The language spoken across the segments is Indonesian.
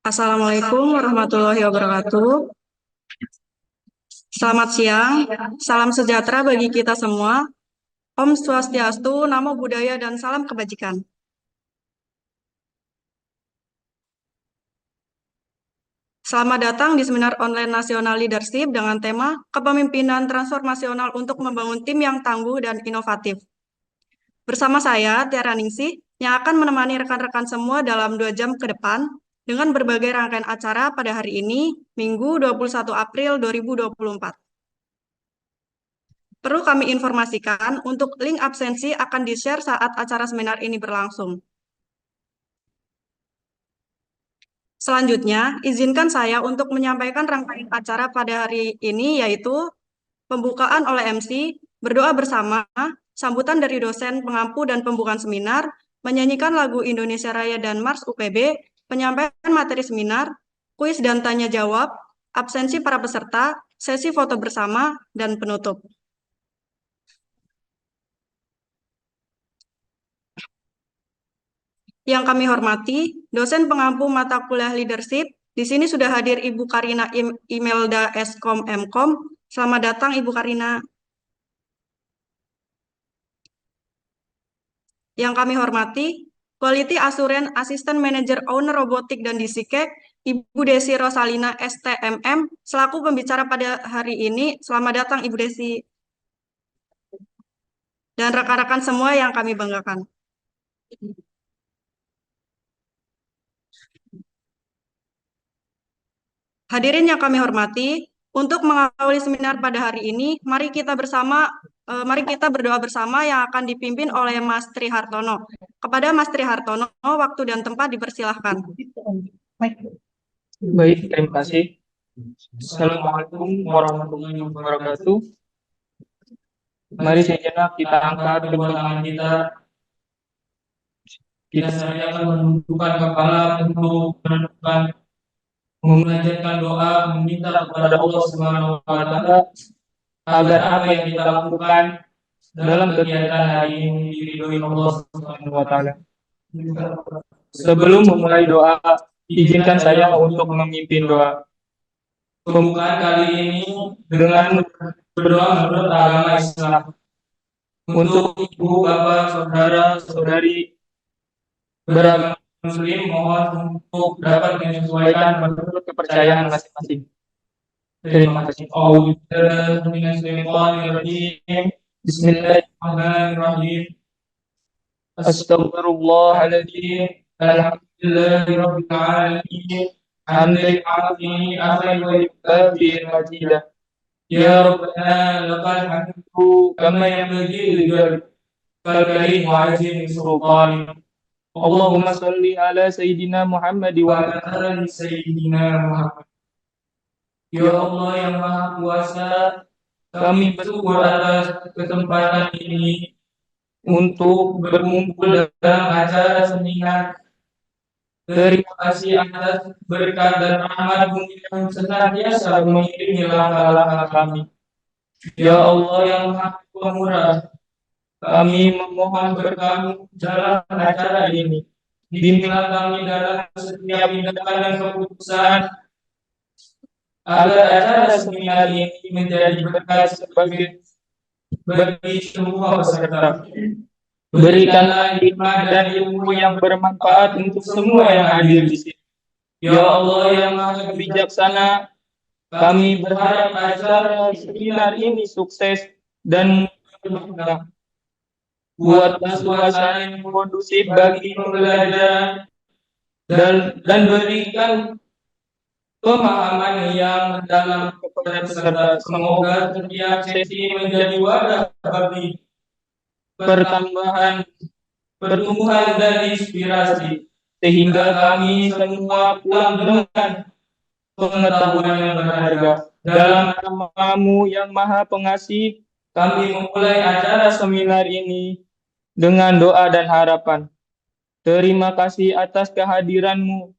Assalamualaikum warahmatullahi wabarakatuh. Selamat siang, salam sejahtera bagi kita semua. Om Swastiastu, Namo Buddhaya, dan salam kebajikan. Selamat datang di seminar online nasional leadership dengan tema Kepemimpinan Transformasional untuk Membangun Tim yang Tangguh dan Inovatif. Bersama saya, Tiara Ningsih, yang akan menemani rekan-rekan semua dalam 2 jam ke depan dengan berbagai rangkaian acara pada hari ini, Minggu 21 April 2024. Perlu kami informasikan, untuk link absensi akan di-share saat acara seminar ini berlangsung. Selanjutnya, izinkan saya untuk menyampaikan rangkaian acara pada hari ini, yaitu pembukaan oleh MC, berdoa bersama, sambutan dari dosen pengampu dan pembukaan seminar, menyanyikan lagu Indonesia Raya dan Mars UPB, penyampaian materi seminar, kuis dan tanya jawab, absensi para peserta, sesi foto bersama, dan penutup. Yang kami hormati, dosen pengampu mata kuliah leadership, di sini sudah hadir Ibu Karina Imelda Eskom Mkom. Selamat datang Ibu Karina. Yang kami hormati, Quality Assurance Assistant Manager Owner Robotik dan Disikek, Ibu Desi Rosalina STMM, selaku pembicara pada hari ini. Selamat datang Ibu Desi. Dan rekan-rekan semua yang kami banggakan. Hadirin yang kami hormati, untuk mengawali seminar pada hari ini, mari kita berdoa bersama yang akan dipimpin oleh Mas Tri Hartono. Kepada Mas Tri Hartono, waktu dan tempat dipersilahkan. Baik, terima kasih. Assalamualaikum warahmatullahi wabarakatuh. Mari sejenak kita angkat kedua tangan kita. Kita akan menundukkan kepala untuk menentukan, memanjatkan doa, meminta kepada Allah Subhanahu wa Ta'ala agar apa yang kita lakukan dalam kegiatan hari ini diridhoi Allah Subhanahu wa Ta'ala. Sebelum memulai doa, izinkan saya untuk memimpin doa. Pembukaan kali ini dengan berdoa menurut agama Islam untuk ibu, bapak, saudara, saudari beragama Muslim, mohon untuk dapat menyesuaikan menurut kepercayaan masing-masing. Terima kasih. Bismillahirrahmanirrahim. Astagfirullahaladzim. Alhamdulillahirabbil alamin. Hamdan yu'afini afwan wa yukafi majidah. Ya Rabbana lakal hamdu kama yanbaghi lijalaalika karim wa azim sultanik. Allahumma salli ala Sayyidina Muhammad wa ala ali Sayyidina Muhammad. Ya Allah yang Maha Kuasa, kami bersyukur atas kesempatan ini untuk berkumpul dalam acara seminar. Terima kasih atas berkat dan rahmat-Mu yang senantiasa mengiringi langkah-langkah kami. Ya Allah yang Maha Pemurah, kami memohon berkah dalam acara ini. Bimbinglah kami dalam setiap tindakan dan keputusan, agar acara seminar ini menjadi berkat bagi semua peserta. Berikanlah hikmah dan ilmu yang bermanfaat untuk semua yang hadir di sini. Ya Allah yang Maha Bijaksana, kami berharap acara seminar ini sukses dan bermanfaat. Buatlah suasana yang kondusif bagi pembelajaran dan berikan pemahaman yang mendalam kepada peserta. Semoga setiap sesi menjadi wadah bagi pertumbuhan dan inspirasi, sehingga kami semua pulang dengan pengetahuan yang berharga. Dalam nama-Mu yang Maha Pengasih, kami memulai acara seminar ini dengan doa dan harapan. Terima kasih atas kehadiran-Mu.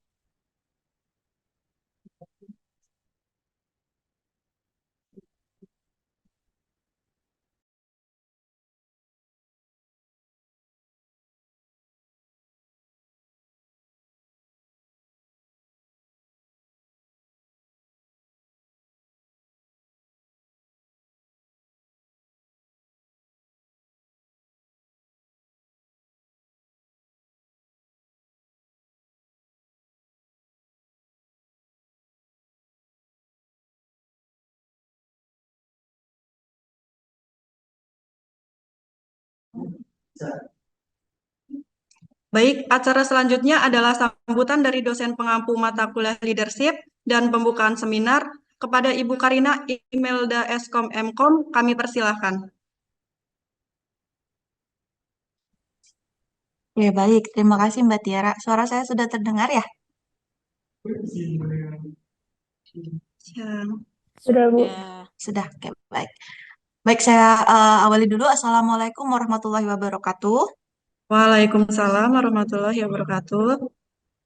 Baik, acara selanjutnya adalah sambutan dari dosen pengampu mata kuliah leadership dan pembukaan seminar. Kepada Ibu Karina Imelda Eskom Mkom, kami persilahkan. Oke, baik. Terima kasih Mbak Tiara. Suara saya sudah terdengar ya? Ya. Sudah, Bu. Sudah, oke, baik. Baik, saya awali dulu. Assalamualaikum warahmatullahi wabarakatuh. Waalaikumsalam warahmatullahi wabarakatuh.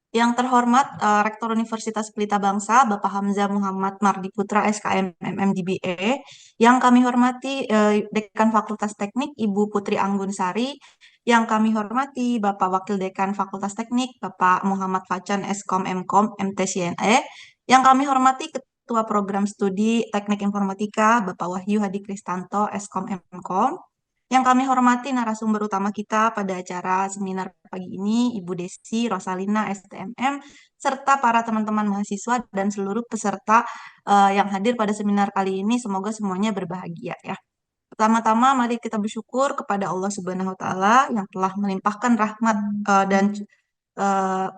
Yang terhormat Rektor Universitas Pelita Bangsa, Bapak Hamzah Muhammad Mardi Putra, SKM MMDBE. Yang kami hormati Dekan Fakultas Teknik, Ibu Putri Anggun Sari. Yang kami hormati Bapak Wakil Dekan Fakultas Teknik, Bapak Muhammad Facan, Eskom Mkom, MTCNE. Yang kami hormati Ketua Program Studi Teknik Informatika, Bapak Wahyu Hadi Kristanto, Eskom Mkom. Yang kami hormati narasumber utama kita pada acara seminar pagi ini, Ibu Desi Rosalina, STMM, serta para teman-teman mahasiswa dan seluruh peserta yang hadir pada seminar kali ini. Semoga semuanya berbahagia ya. Pertama-tama, mari kita bersyukur kepada Allah Subhanahu wa Ta'ala yang telah melimpahkan rahmat dan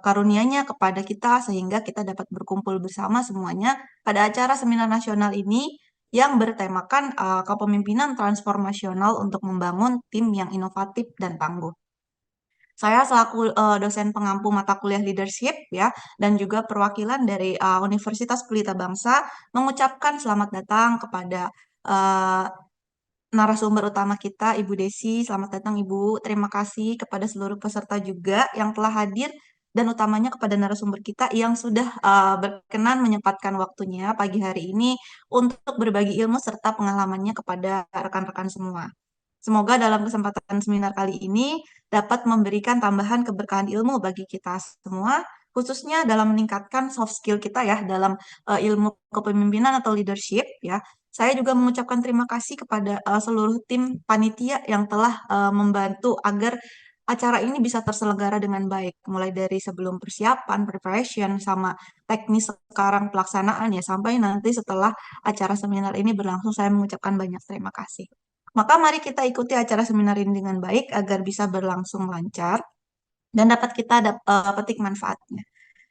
karunia-Nya kepada kita sehingga kita dapat berkumpul bersama semuanya pada acara seminar nasional ini yang bertemakan kepemimpinan transformasional untuk membangun tim yang inovatif dan tangguh. Saya selaku dosen pengampu mata kuliah leadership ya dan juga perwakilan dari Universitas Pelita Bangsa mengucapkan selamat datang kepada narasumber utama kita, Ibu Desi. Selamat datang, Ibu. Terima kasih kepada seluruh peserta juga yang telah hadir dan utamanya kepada narasumber kita yang sudah berkenan menyempatkan waktunya pagi hari ini untuk berbagi ilmu serta pengalamannya kepada rekan-rekan semua. Semoga dalam kesempatan seminar kali ini dapat memberikan tambahan keberkahan ilmu bagi kita semua, khususnya dalam meningkatkan soft skill kita ya dalam ilmu kepemimpinan atau leadership ya. Saya juga mengucapkan terima kasih kepada seluruh tim panitia yang telah membantu agar acara ini bisa terselenggara dengan baik, mulai dari sebelum persiapan, preparation, sama teknis sekarang pelaksanaan ya, sampai nanti setelah acara seminar ini berlangsung, saya mengucapkan banyak terima kasih. Maka mari kita ikuti acara seminar ini dengan baik agar bisa berlangsung lancar dan dapat kita petik manfaatnya.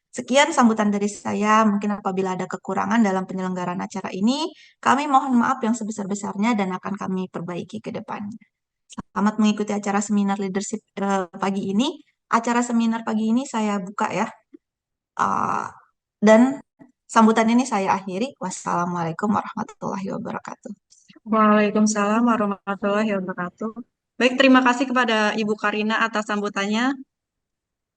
Sekian sambutan dari saya. Mungkin apabila ada kekurangan dalam penyelenggaraan acara ini, kami mohon maaf yang sebesar-besarnya dan akan kami perbaiki ke depannya. Selamat mengikuti acara seminar leadership pagi ini. Acara seminar pagi ini saya buka ya. Dan sambutan ini saya akhiri. Wassalamualaikum warahmatullahi wabarakatuh. Waalaikumsalam warahmatullahi wabarakatuh. Baik, terima kasih kepada Ibu Karina atas sambutannya.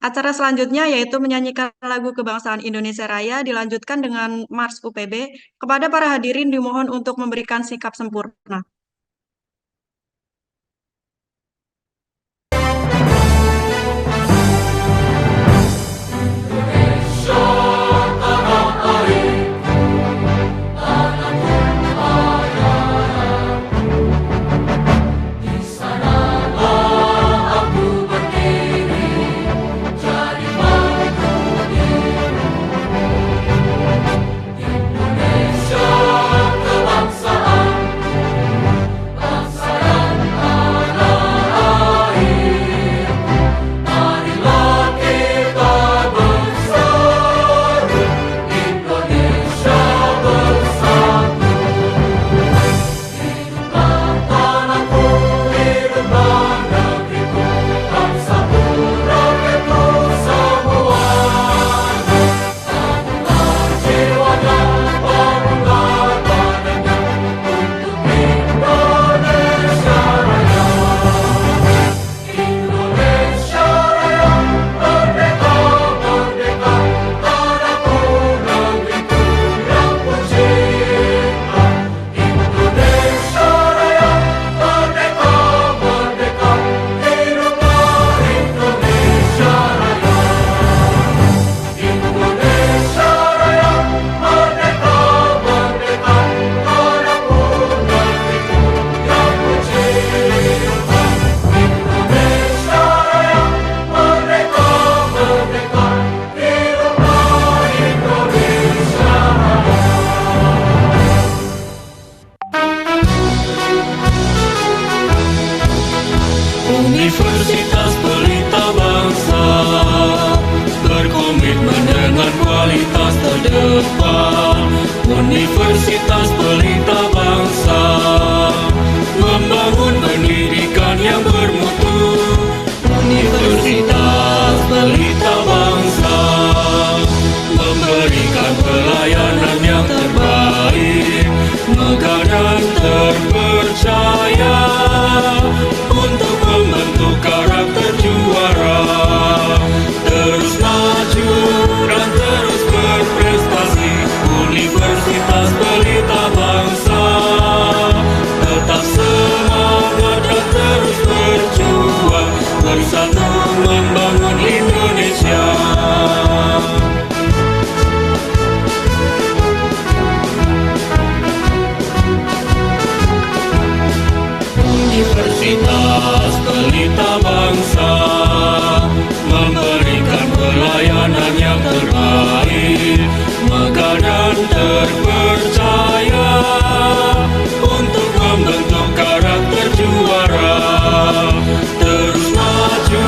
Acara selanjutnya yaitu menyanyikan lagu kebangsaan Indonesia Raya dilanjutkan dengan Mars UPB. Kepada para hadirin dimohon untuk memberikan sikap sempurna. Indonesia kebangsaan Universitas Pelita Bangsa memberikan pelayanan yang terbaik, megah dan terpercaya untuk membentuk karakter juara. Terus maju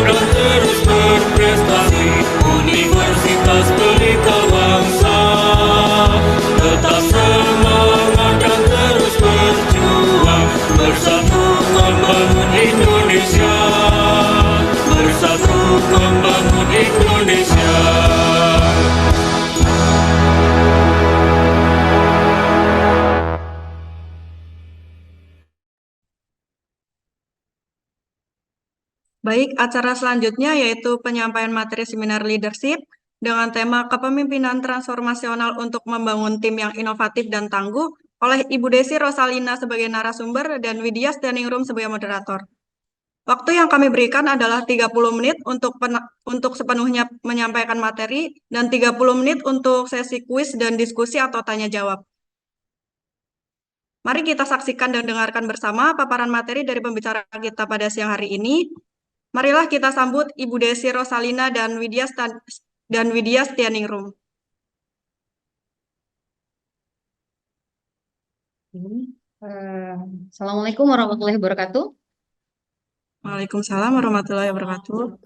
dan terus berprestasi, Universitas Pelita Bangsa tetap semangat dan terus berjuang, bersatu membangun Indonesia, bersatu membangun Indonesia. Baik, acara selanjutnya yaitu penyampaian materi seminar leadership dengan tema kepemimpinan transformasional untuk membangun tim yang inovatif dan tangguh oleh Ibu Desi Rosalina sebagai narasumber dan Widya Standing Room sebagai moderator. Waktu yang kami berikan adalah 30 menit untuk sepenuhnya menyampaikan materi dan 30 menit untuk sesi kuis dan diskusi atau tanya jawab. Mari kita saksikan dan dengarkan bersama paparan materi dari pembicara kita pada siang hari ini. Marilah kita sambut Ibu Desi Rosalina dan Widya Standing Room. Assalamualaikum warahmatullahi wabarakatuh. Waalaikumsalam warahmatullahi wabarakatuh.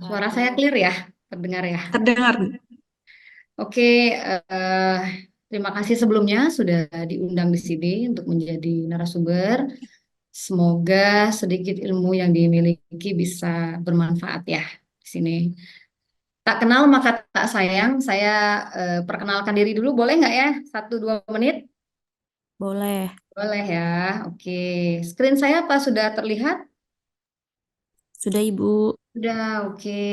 Suara saya clear ya, terdengar ya. Terdengar. Oke, terima kasih sebelumnya sudah diundang di sini untuk menjadi narasumber. Semoga sedikit ilmu yang dimiliki bisa bermanfaat ya di sini. Tak kenal maka tak sayang. Saya perkenalkan diri dulu, boleh nggak ya? 1-2 menit? Boleh. Boleh ya. Oke, screen saya apa sudah terlihat? Sudah, Ibu. Sudah, oke.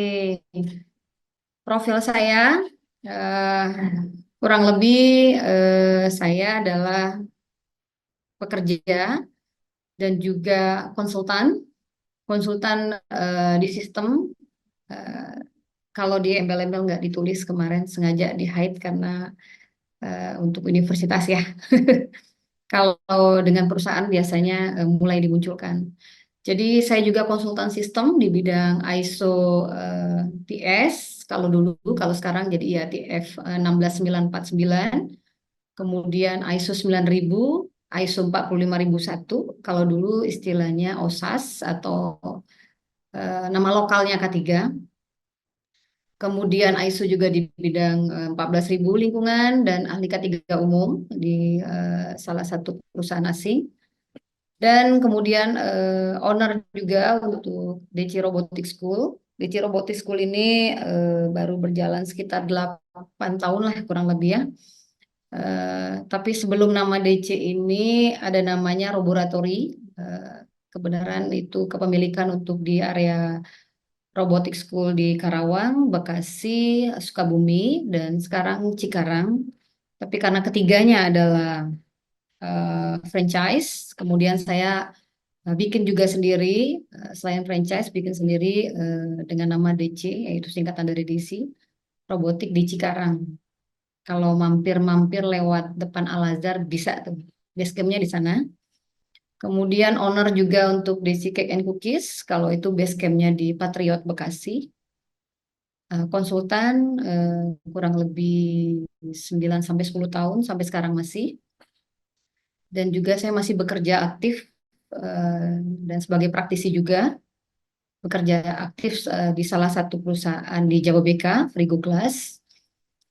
Profil saya kurang lebih saya adalah pekerja dan juga konsultan di sistem. Kalau di embel-embel nggak ditulis kemarin, sengaja di hide karena untuk universitas ya. Kalau dengan perusahaan biasanya mulai dimunculkan. Jadi saya juga konsultan sistem di bidang ISO TS. Kalau dulu, kalau sekarang jadi ya TF 16949. Kemudian ISO 9000, ISO 45001. Kalau dulu istilahnya OSAS atau nama lokalnya K3. Kemudian ISO juga di bidang 14.000 lingkungan dan ahli K3 umum di salah satu perusahaan asing. Dan kemudian owner juga untuk DC Robotics School. DC Robotics School ini baru berjalan sekitar 8 tahun lah kurang lebih ya. Tapi sebelum nama DC ini ada namanya Roboratori. Kebenaran itu kepemilikan untuk di area Robotics School di Karawang, Bekasi, Sukabumi, dan sekarang Cikarang. Tapi karena ketiganya adalah franchise, kemudian saya bikin juga sendiri, selain franchise, bikin sendiri dengan nama DC, yaitu singkatan dari DC, Robotik di Cikarang. Kalau mampir-mampir lewat depan Al-Azhar bisa tuh, basecampnya di sana. Kemudian owner juga untuk DC Cake and Cookies, kalau itu basecampnya di Patriot Bekasi. Konsultan kurang lebih 9-10 tahun, sampai sekarang masih. Dan juga saya masih bekerja aktif dan sebagai praktisi juga. Bekerja aktif di salah satu perusahaan di Jababeka, Frigo Glass,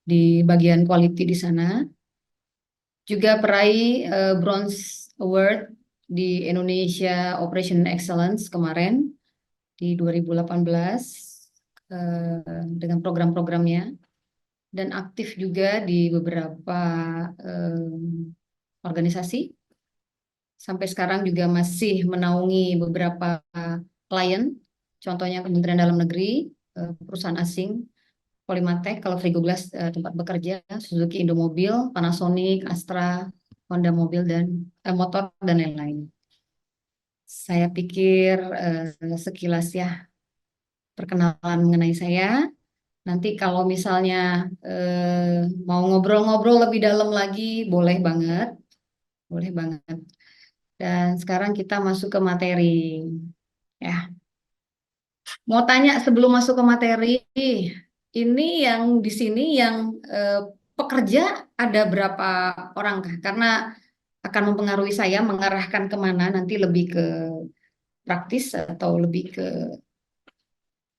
di bagian quality di sana. Juga peraih Bronze Award di Indonesia Operation Excellence kemarin di 2018 dengan program-programnya, dan aktif juga di beberapa organisasi. Sampai sekarang juga masih menaungi beberapa klien, contohnya Kementerian Dalam Negeri, perusahaan asing, Polymatech kalau Frigo Glass tempat bekerja, Suzuki Indomobil, Panasonic, Astra, Honda Mobil dan motor dan lain-lain. Saya pikir sekilas ya perkenalan mengenai saya. Nanti kalau misalnya mau ngobrol-ngobrol lebih dalam lagi, boleh banget, boleh banget. Dan sekarang kita masuk ke materi. Ya, mau tanya sebelum masuk ke materi, ini yang di sini yang pekerja ada berapa orang kah? Karena akan mempengaruhi saya mengarahkan kemana nanti lebih ke praktis atau lebih ke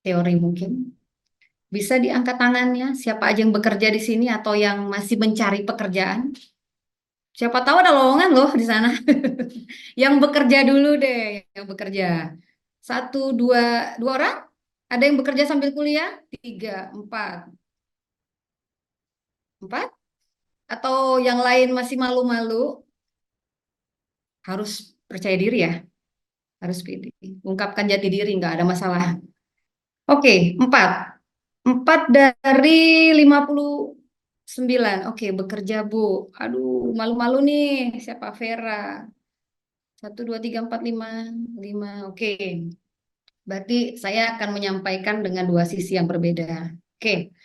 teori mungkin. Bisa diangkat tangannya siapa aja yang bekerja di sini atau yang masih mencari pekerjaan. Siapa tahu ada lowongan loh di sana. Yang bekerja dulu deh, yang bekerja. Satu, dua orang? Ada yang bekerja sambil kuliah? Tiga, empat? Atau yang lain masih malu-malu? Harus percaya diri ya, harus pede. Ungkapkan jati diri, nggak ada masalah. Oke, empat. Empat dari 59. Oke, bekerja Bu. Aduh, malu-malu nih. Siapa Vera? Satu, dua, tiga, empat, lima. Lima, oke. Berarti saya akan menyampaikan dengan dua sisi yang berbeda. Oke,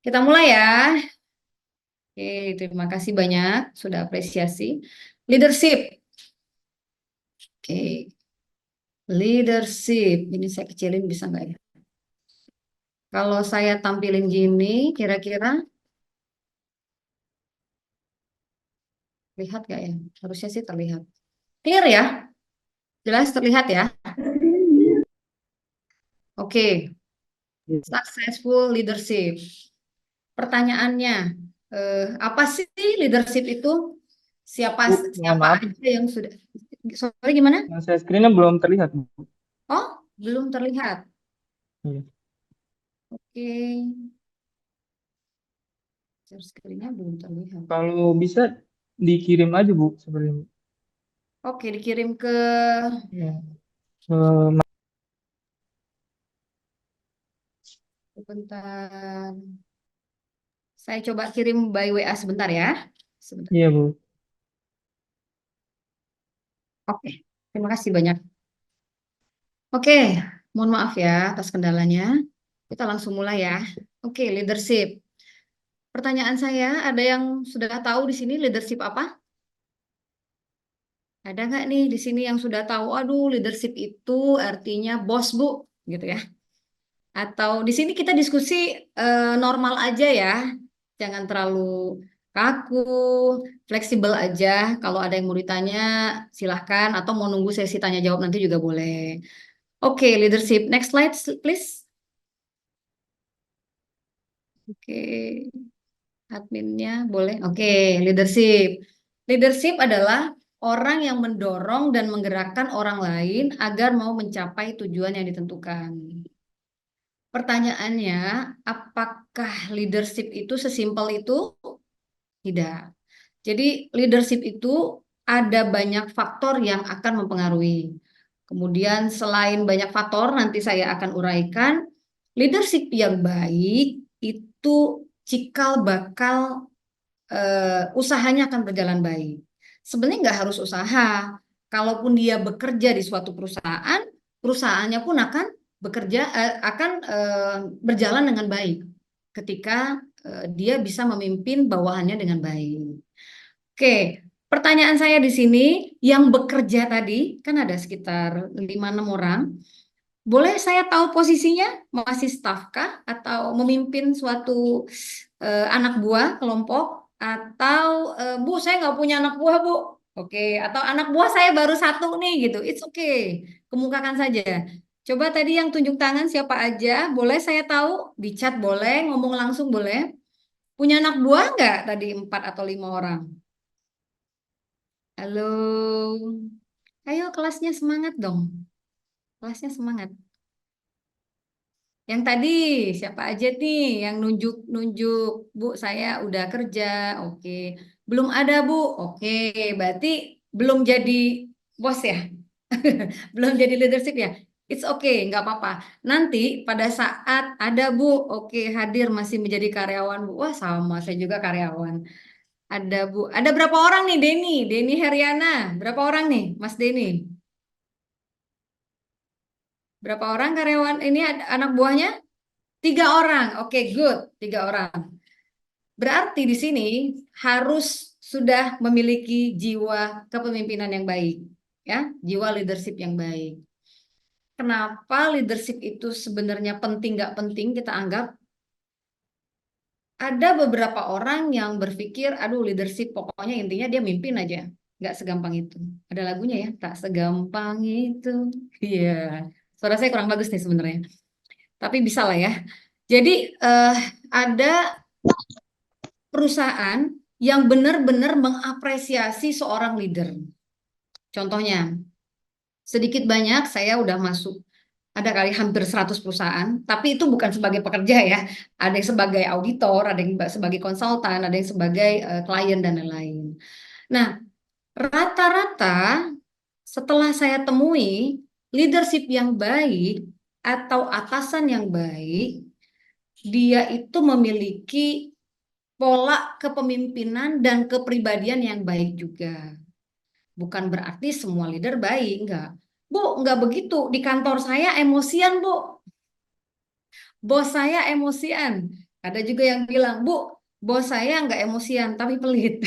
kita mulai ya. Oke, terima kasih banyak sudah apresiasi. Leadership. Oke, leadership. Ini saya kecilin bisa nggak ya? Kalau saya tampilin gini, kira-kira lihat nggak ya? Harusnya sih terlihat. Clear ya? Jelas terlihat ya? Oke, successful leadership. Pertanyaannya, apa sih leadership itu? Siapa Bu, mohon siapa maaf, aja yang sudah? Sorry gimana? yang saya screennya belum terlihat, Bu. Oh, belum terlihat. Iya. Oke, share screen-nya belum terlihat. Kalau bisa dikirim aja, Bu, sebenarnya. Oke, dikirim ke Ya. Ke- sebentar. Saya coba kirim by WA sebentar ya. Sebentar. Iya, Bu. Oke, terima kasih banyak. Oke, mohon maaf ya atas kendalanya. Kita langsung mulai ya. Oke, leadership. Pertanyaan saya, ada yang sudah tahu di sini leadership apa? Ada nggak nih di sini yang sudah tahu? Aduh, leadership itu artinya bos, Bu, gitu ya. Atau di sini kita diskusi normal aja ya. Jangan terlalu kaku, fleksibel aja. Kalau ada yang mau ditanya, silahkan. Atau mau nunggu sesi tanya jawab nanti juga boleh. Oke, leadership. Next slide, please. Oke, adminnya boleh. Oke, leadership. Leadership adalah orang yang mendorong dan menggerakkan orang lain agar mau mencapai tujuan yang ditentukan. Pertanyaannya, apakah leadership itu sesimpel itu? Tidak. Jadi leadership itu ada banyak faktor yang akan mempengaruhi. Kemudian selain banyak faktor, nanti saya akan uraikan, leadership yang baik itu cikal bakal usahanya akan berjalan baik. Sebenarnya nggak harus usaha. Kalaupun dia bekerja di suatu perusahaan, perusahaannya pun akan berjalan dengan baik ketika dia bisa memimpin bawahannya dengan baik. Oke, pertanyaan saya di sini, yang bekerja tadi kan ada sekitar 5-6 orang. Boleh saya tahu posisinya? Masih staf kah? Atau memimpin suatu anak buah kelompok? Atau Bu, saya nggak punya anak buah, Bu. Oke, atau anak buah saya baru satu nih gitu. It's okay. Kemukakan saja. Coba tadi yang tunjuk tangan siapa aja? Boleh saya tahu? Di chat boleh, ngomong langsung boleh. Punya anak buah nggak tadi 4 atau 5 orang? Halo. Ayo kelasnya semangat dong. Kelasnya semangat. Yang tadi siapa aja nih yang nunjuk-nunjuk, Bu, saya udah kerja. Oke. Belum ada, Bu. Oke, berarti belum jadi bos ya. Belum jadi leadership ya. It's okay, nggak apa-apa. Nanti pada saat ada Bu, oke, hadir masih menjadi karyawan Bu. Wah, sama saya juga karyawan. Ada Bu. Ada berapa orang nih, Denny? Denny Heriana. Berapa orang nih, Mas Denny? Berapa orang karyawan ini anak buahnya? 3 orang. Oke, good. 3 orang. Berarti di sini harus sudah memiliki jiwa kepemimpinan yang baik, ya, jiwa leadership yang baik. Kenapa leadership itu sebenarnya penting nggak penting kita anggap? Ada beberapa orang yang berpikir, aduh leadership pokoknya intinya dia mimpin aja. Nggak segampang itu. Ada lagunya ya, tak segampang itu. Iya, suara saya kurang bagus nih sebenarnya. Tapi bisa lah ya. Jadi ada perusahaan yang benar-benar mengapresiasi seorang leader. Contohnya, sedikit banyak saya udah masuk ada kali hampir 100 perusahaan, tapi itu bukan sebagai pekerja ya. Ada yang sebagai auditor, ada yang sebagai konsultan, ada yang sebagai klien dan lain-lain. Nah, rata-rata setelah saya temui leadership yang baik atau atasan yang baik, dia itu memiliki pola kepemimpinan dan kepribadian yang baik juga. Bukan berarti semua leader baik, enggak. Bu, enggak begitu. Di kantor saya emosian, Bu. Bos saya emosian. Ada juga yang bilang, Bu, bos saya enggak emosian, tapi pelit.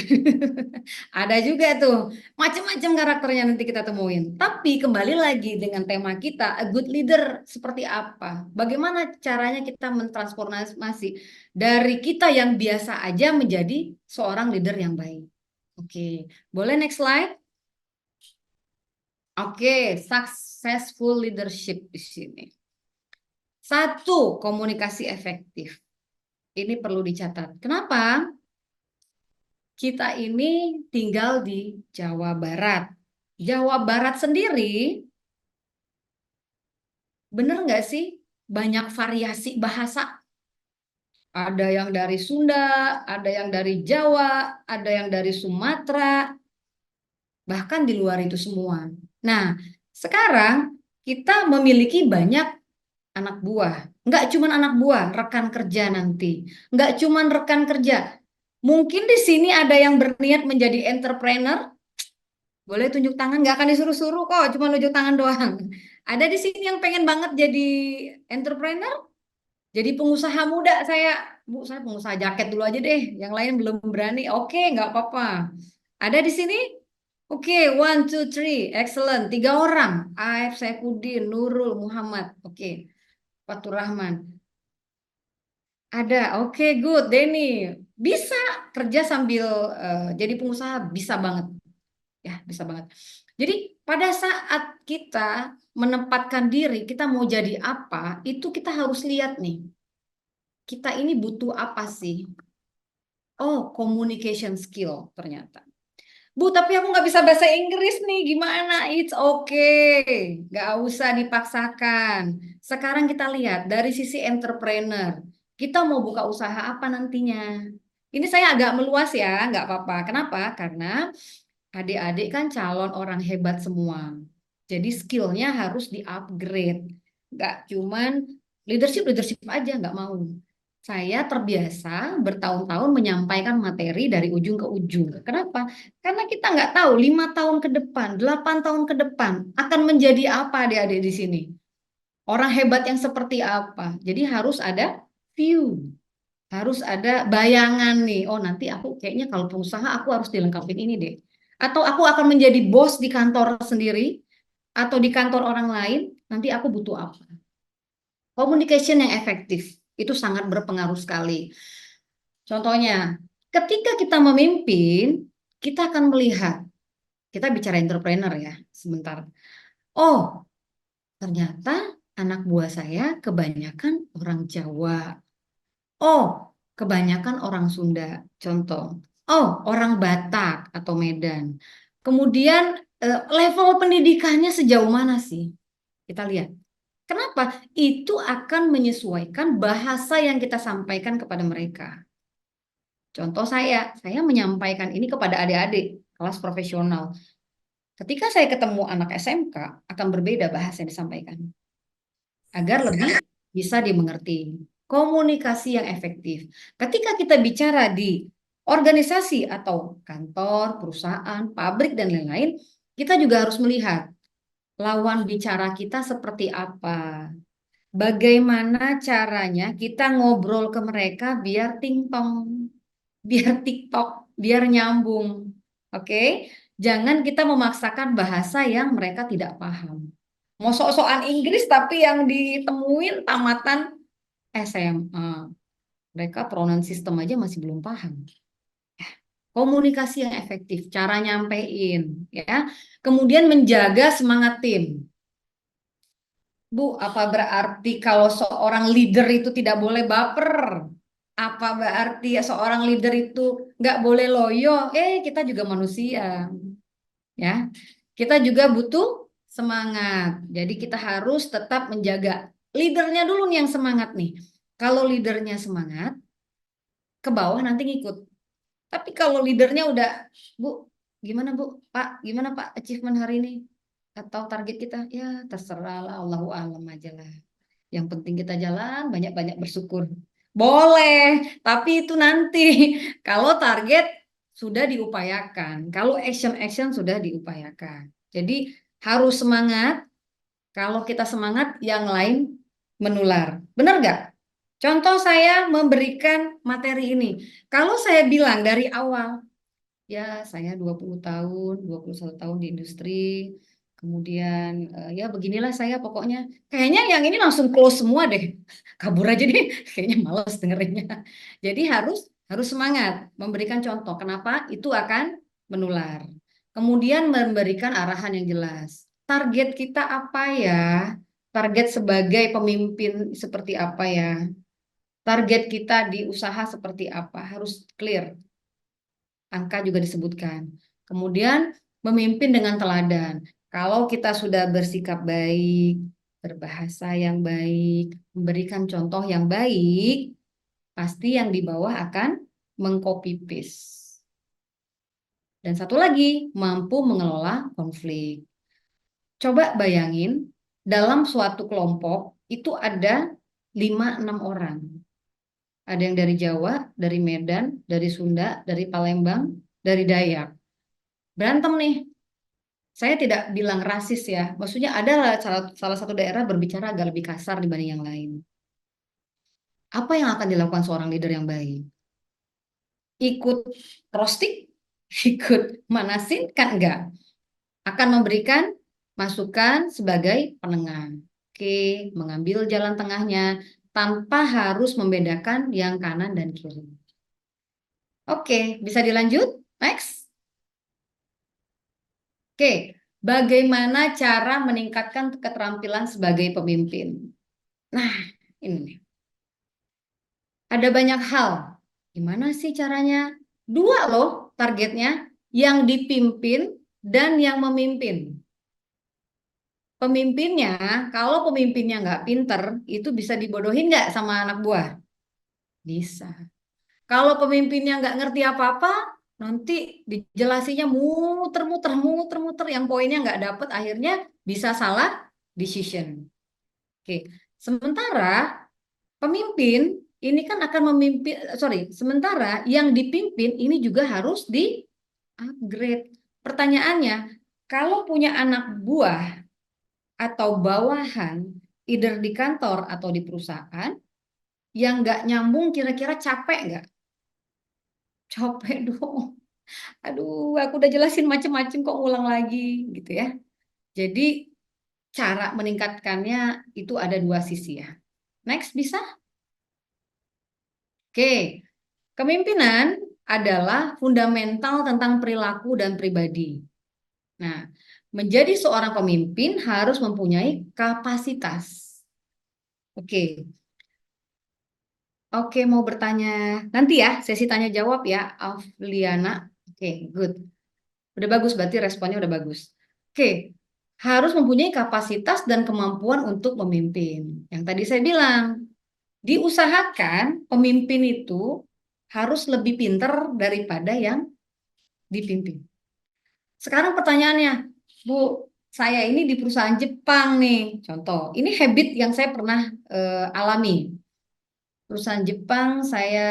Ada juga tuh. Macam-macam karakternya nanti kita temuin. Tapi kembali lagi dengan tema kita, a good leader seperti apa? Bagaimana caranya kita mentransformasi dari kita yang biasa aja menjadi seorang leader yang baik. Oke, boleh next slide? Oke, successful leadership di sini. Satu, komunikasi efektif. Ini perlu dicatat. Kenapa? Kita ini tinggal di Jawa Barat. Jawa Barat sendiri, bener nggak sih? Banyak variasi bahasa. Ada yang dari Sunda, ada yang dari Jawa, ada yang dari Sumatera, bahkan di luar itu semua. Nah, sekarang kita memiliki banyak anak buah. Nggak cuma anak buah, rekan kerja nanti. Nggak cuma rekan kerja. Mungkin di sini ada yang berniat menjadi entrepreneur. Boleh tunjuk tangan, nggak akan disuruh-suruh kok, cuma tunjuk tangan doang. Ada di sini yang pengen banget jadi entrepreneur, jadi pengusaha muda. Bu, saya pengusaha jaket dulu aja deh. Yang lain belum berani. Oke, nggak apa-apa. Ada di sini? Oke, 1, 2, 3, excellent. 3 orang. Aif, Saifuddin, Nurul, Muhammad. Oke, Fatur Rahman. Ada, oke, good. Denny, bisa kerja sambil jadi pengusaha, bisa banget. Ya, bisa banget. Jadi pada saat kita menempatkan diri, kita mau jadi apa, itu kita harus lihat nih. Kita ini butuh apa sih? Oh, communication skill ternyata. Bu, tapi aku nggak bisa bahasa Inggris nih, gimana? It's okay, nggak usah dipaksakan. Sekarang kita lihat dari sisi entrepreneur, kita mau buka usaha apa nantinya? Ini saya agak meluas ya, nggak apa-apa. Kenapa? Karena adik-adik kan calon orang hebat semua. Jadi skillnya harus di-upgrade. Nggak cuman leadership aja, nggak mau. Saya terbiasa bertahun-tahun menyampaikan materi dari ujung ke ujung. Kenapa? Karena kita nggak tahu 5 tahun ke depan, 8 tahun ke depan akan menjadi apa adik-adik di sini. Orang hebat yang seperti apa. Jadi harus ada view. Harus ada bayangan nih. Oh, nanti aku kayaknya kalau pengusaha aku harus dilengkapin ini deh. Atau aku akan menjadi bos di kantor sendiri atau di kantor orang lain, nanti aku butuh apa. Communication yang efektif itu sangat berpengaruh sekali. Contohnya, ketika kita memimpin, kita akan melihat, kita bicara entrepreneur ya, sebentar. Oh, ternyata anak buah saya kebanyakan orang Jawa. Oh, kebanyakan orang Sunda, contoh. Oh, orang Batak atau Medan. Kemudian level pendidikannya sejauh mana sih? Kita lihat. Kenapa? Itu akan menyesuaikan bahasa yang kita sampaikan kepada mereka. Contoh saya menyampaikan ini kepada adik-adik kelas profesional. Ketika saya ketemu anak SMK, akan berbeda bahasa yang disampaikan. Agar lebih bisa dimengerti. Komunikasi yang efektif. Ketika kita bicara di organisasi atau kantor, perusahaan, pabrik, dan lain-lain, kita juga harus melihat lawan bicara kita seperti apa. Bagaimana caranya kita ngobrol ke mereka biar tingtong, biar TikTok. biar nyambung. Oke, jangan kita memaksakan bahasa yang mereka tidak paham. Mau sok-sokan Inggris tapi yang ditemuin tamatan SMA. Mereka pronoun system aja masih belum paham. Komunikasi yang efektif, cara nyampein, ya. Kemudian menjaga semangat tim. Bu, apa berarti kalau seorang leader itu tidak boleh baper? Apa berarti seorang leader itu nggak boleh loyo? Kita juga manusia, ya. Kita juga butuh semangat. Jadi kita harus tetap menjaga leadernya dulu nih yang semangat nih. Kalau leadernya semangat, ke bawah nanti ngikut. Tapi kalau leadernya udah, Bu, gimana Bu? Pak, gimana Pak achievement hari ini? Atau target kita? Ya terserah lah, Allahu a'lam aja lah. Yang penting kita jalan, banyak-banyak bersyukur. Boleh, tapi itu nanti kalau target sudah diupayakan, kalau action-action sudah diupayakan. Jadi harus semangat, kalau kita semangat, yang lain menular. Benar nggak? Contoh saya memberikan materi ini. Kalau saya bilang dari awal, ya saya 20 tahun, 21 tahun di industri, kemudian ya beginilah saya pokoknya. Kayaknya yang ini langsung close semua deh. Kabur aja deh, kayaknya males dengerinnya. Jadi harus semangat memberikan contoh. Kenapa? Itu akan menular. Kemudian memberikan arahan yang jelas. Target kita apa ya? Target sebagai pemimpin seperti apa ya? Target kita di usaha seperti apa? Harus clear. Angka juga disebutkan. Kemudian memimpin dengan teladan. Kalau kita sudah bersikap baik, berbahasa yang baik, memberikan contoh yang baik, pasti yang di bawah akan mengcopy paste. Dan satu lagi, mampu mengelola konflik. Coba bayangin, dalam suatu kelompok itu ada 5-6 orang. Ada yang dari Jawa, dari Medan, dari Sunda, dari Palembang, dari Dayak. Berantem nih. Saya tidak bilang rasis ya. Maksudnya ada salah satu daerah berbicara agak lebih kasar dibanding yang lain. Apa yang akan dilakukan seorang leader yang baik? Ikut roasting? Ikut manasin? Kan enggak. Akan memberikan masukan sebagai penengah. Oke, mengambil jalan tengahnya tanpa harus membedakan yang kanan dan kiri. Oke, bisa dilanjut? Next. Oke, bagaimana cara meningkatkan keterampilan sebagai pemimpin? Nah, ini. Ada banyak hal. Gimana sih caranya? 2 loh targetnya, yang dipimpin dan yang memimpin. Pemimpinnya, kalau pemimpinnya nggak pinter, itu bisa dibodohin nggak sama anak buah? Bisa. Kalau pemimpinnya nggak ngerti apa-apa, nanti dijelasinnya muter-muter, yang poinnya nggak dapet, akhirnya bisa salah decision. Oke, sementara pemimpin ini kan akan sementara yang dipimpin ini juga harus di-upgrade. Pertanyaannya, kalau punya anak buah atau bawahan, either di kantor atau di perusahaan, yang nggak nyambung kira-kira capek nggak? Capek dong. Aduh, aku udah jelasin macem-macem kok ngulang lagi gitu ya. Jadi cara meningkatkannya itu ada 2 sisi ya. Next bisa? Oke, kepemimpinan adalah fundamental tentang perilaku dan pribadi. Nah, menjadi seorang pemimpin harus mempunyai kapasitas. Oke. Oke, mau bertanya nanti ya, sesi tanya jawab ya, Afliana. Oke, good. Udah bagus, berarti responnya udah bagus. Oke, harus mempunyai kapasitas dan kemampuan untuk memimpin. Yang tadi saya bilang, diusahakan pemimpin itu harus lebih pinter daripada yang dipimpin. Sekarang pertanyaannya, Bu, saya ini di perusahaan Jepang nih, contoh. Ini habit yang saya pernah alami. Perusahaan Jepang saya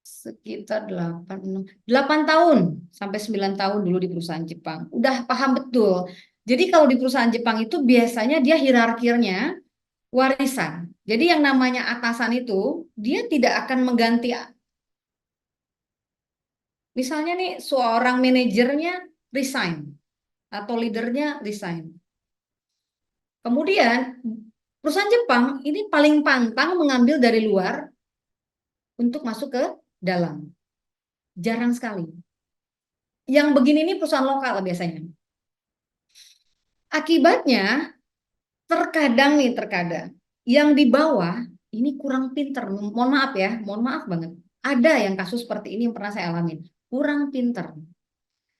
sekitar 8 tahun sampai 9 tahun dulu di perusahaan Jepang. Udah paham betul. Jadi kalau di perusahaan Jepang itu biasanya dia hierarkinya warisan. Jadi yang namanya atasan itu dia tidak akan mengganti Misalnya nih seorang manajernya resign atau leadernya resign. Kemudian perusahaan Jepang ini paling pantang mengambil dari luar untuk masuk ke dalam. Jarang sekali. Yang begini ini perusahaan lokal biasanya. Akibatnya terkadang yang di bawah ini kurang pinter. Mohon maaf ya, mohon maaf banget. Ada yang kasus seperti ini yang pernah saya alamin. Kurang pinter.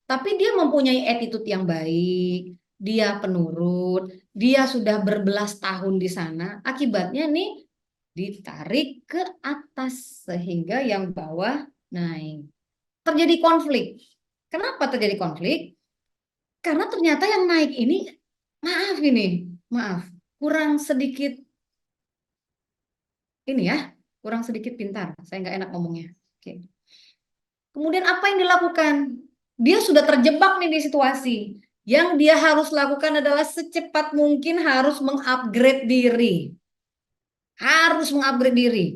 Tapi dia mempunyai attitude yang baik, dia penurut, dia sudah berbelas tahun di sana. Akibatnya nih ditarik ke atas sehingga yang bawah naik. Terjadi konflik. Kenapa terjadi konflik? Karena ternyata yang naik ini, maaf, kurang sedikit ini ya, kurang sedikit pintar. Saya nggak enak ngomongnya. Oke. Kemudian apa yang dilakukan? Dia sudah terjebak nih di situasi. Yang dia harus lakukan adalah secepat mungkin harus mengupgrade diri. Harus mengupgrade diri.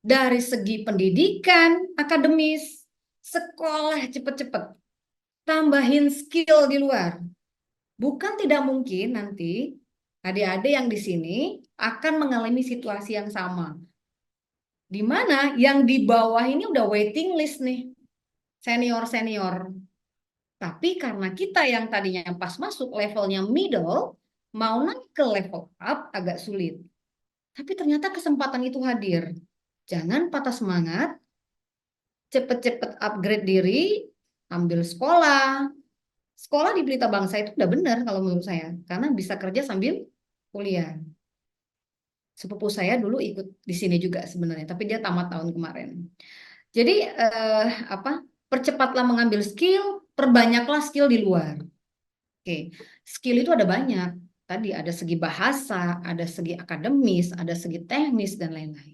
Dari segi pendidikan, akademis, sekolah cepet-cepet. Tambahin skill di luar. Bukan tidak mungkin nanti adik-adik yang di sini akan mengalami situasi yang sama. Di mana yang di bawah ini udah waiting list nih. Senior-senior. Tapi karena kita yang tadinya pas masuk levelnya middle, mau naik ke level up agak sulit. Tapi ternyata kesempatan itu hadir. Jangan patah semangat, cepet-cepet upgrade diri, ambil sekolah. Sekolah di Pelita Bangsa itu udah benar kalau menurut saya, karena bisa kerja sambil kuliah. Sepupu saya dulu ikut di sini juga sebenarnya, tapi dia tamat tahun kemarin. Jadi percepatlah mengambil skill, perbanyaklah skill di luar. Oke, skill itu ada banyak. Tadi ada segi bahasa, ada segi akademis, ada segi teknis dan lain-lain.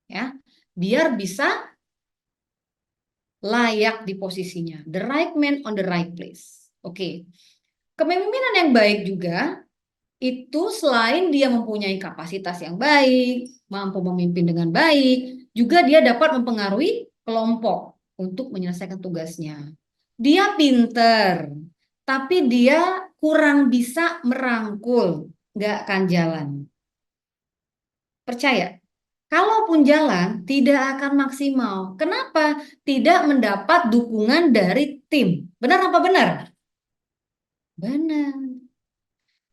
Ya, biar bisa layak di posisinya. The right man on the right place. Oke. Kepemimpinan yang baik juga itu selain dia mempunyai kapasitas yang baik, mampu memimpin dengan baik, juga dia dapat mempengaruhi kelompok untuk menyelesaikan tugasnya. Dia pinter, tapi dia kurang bisa merangkul, nggak akan jalan. Percaya, kalaupun jalan tidak akan maksimal. Kenapa? Tidak mendapat dukungan dari tim. Benar apa benar? Benar.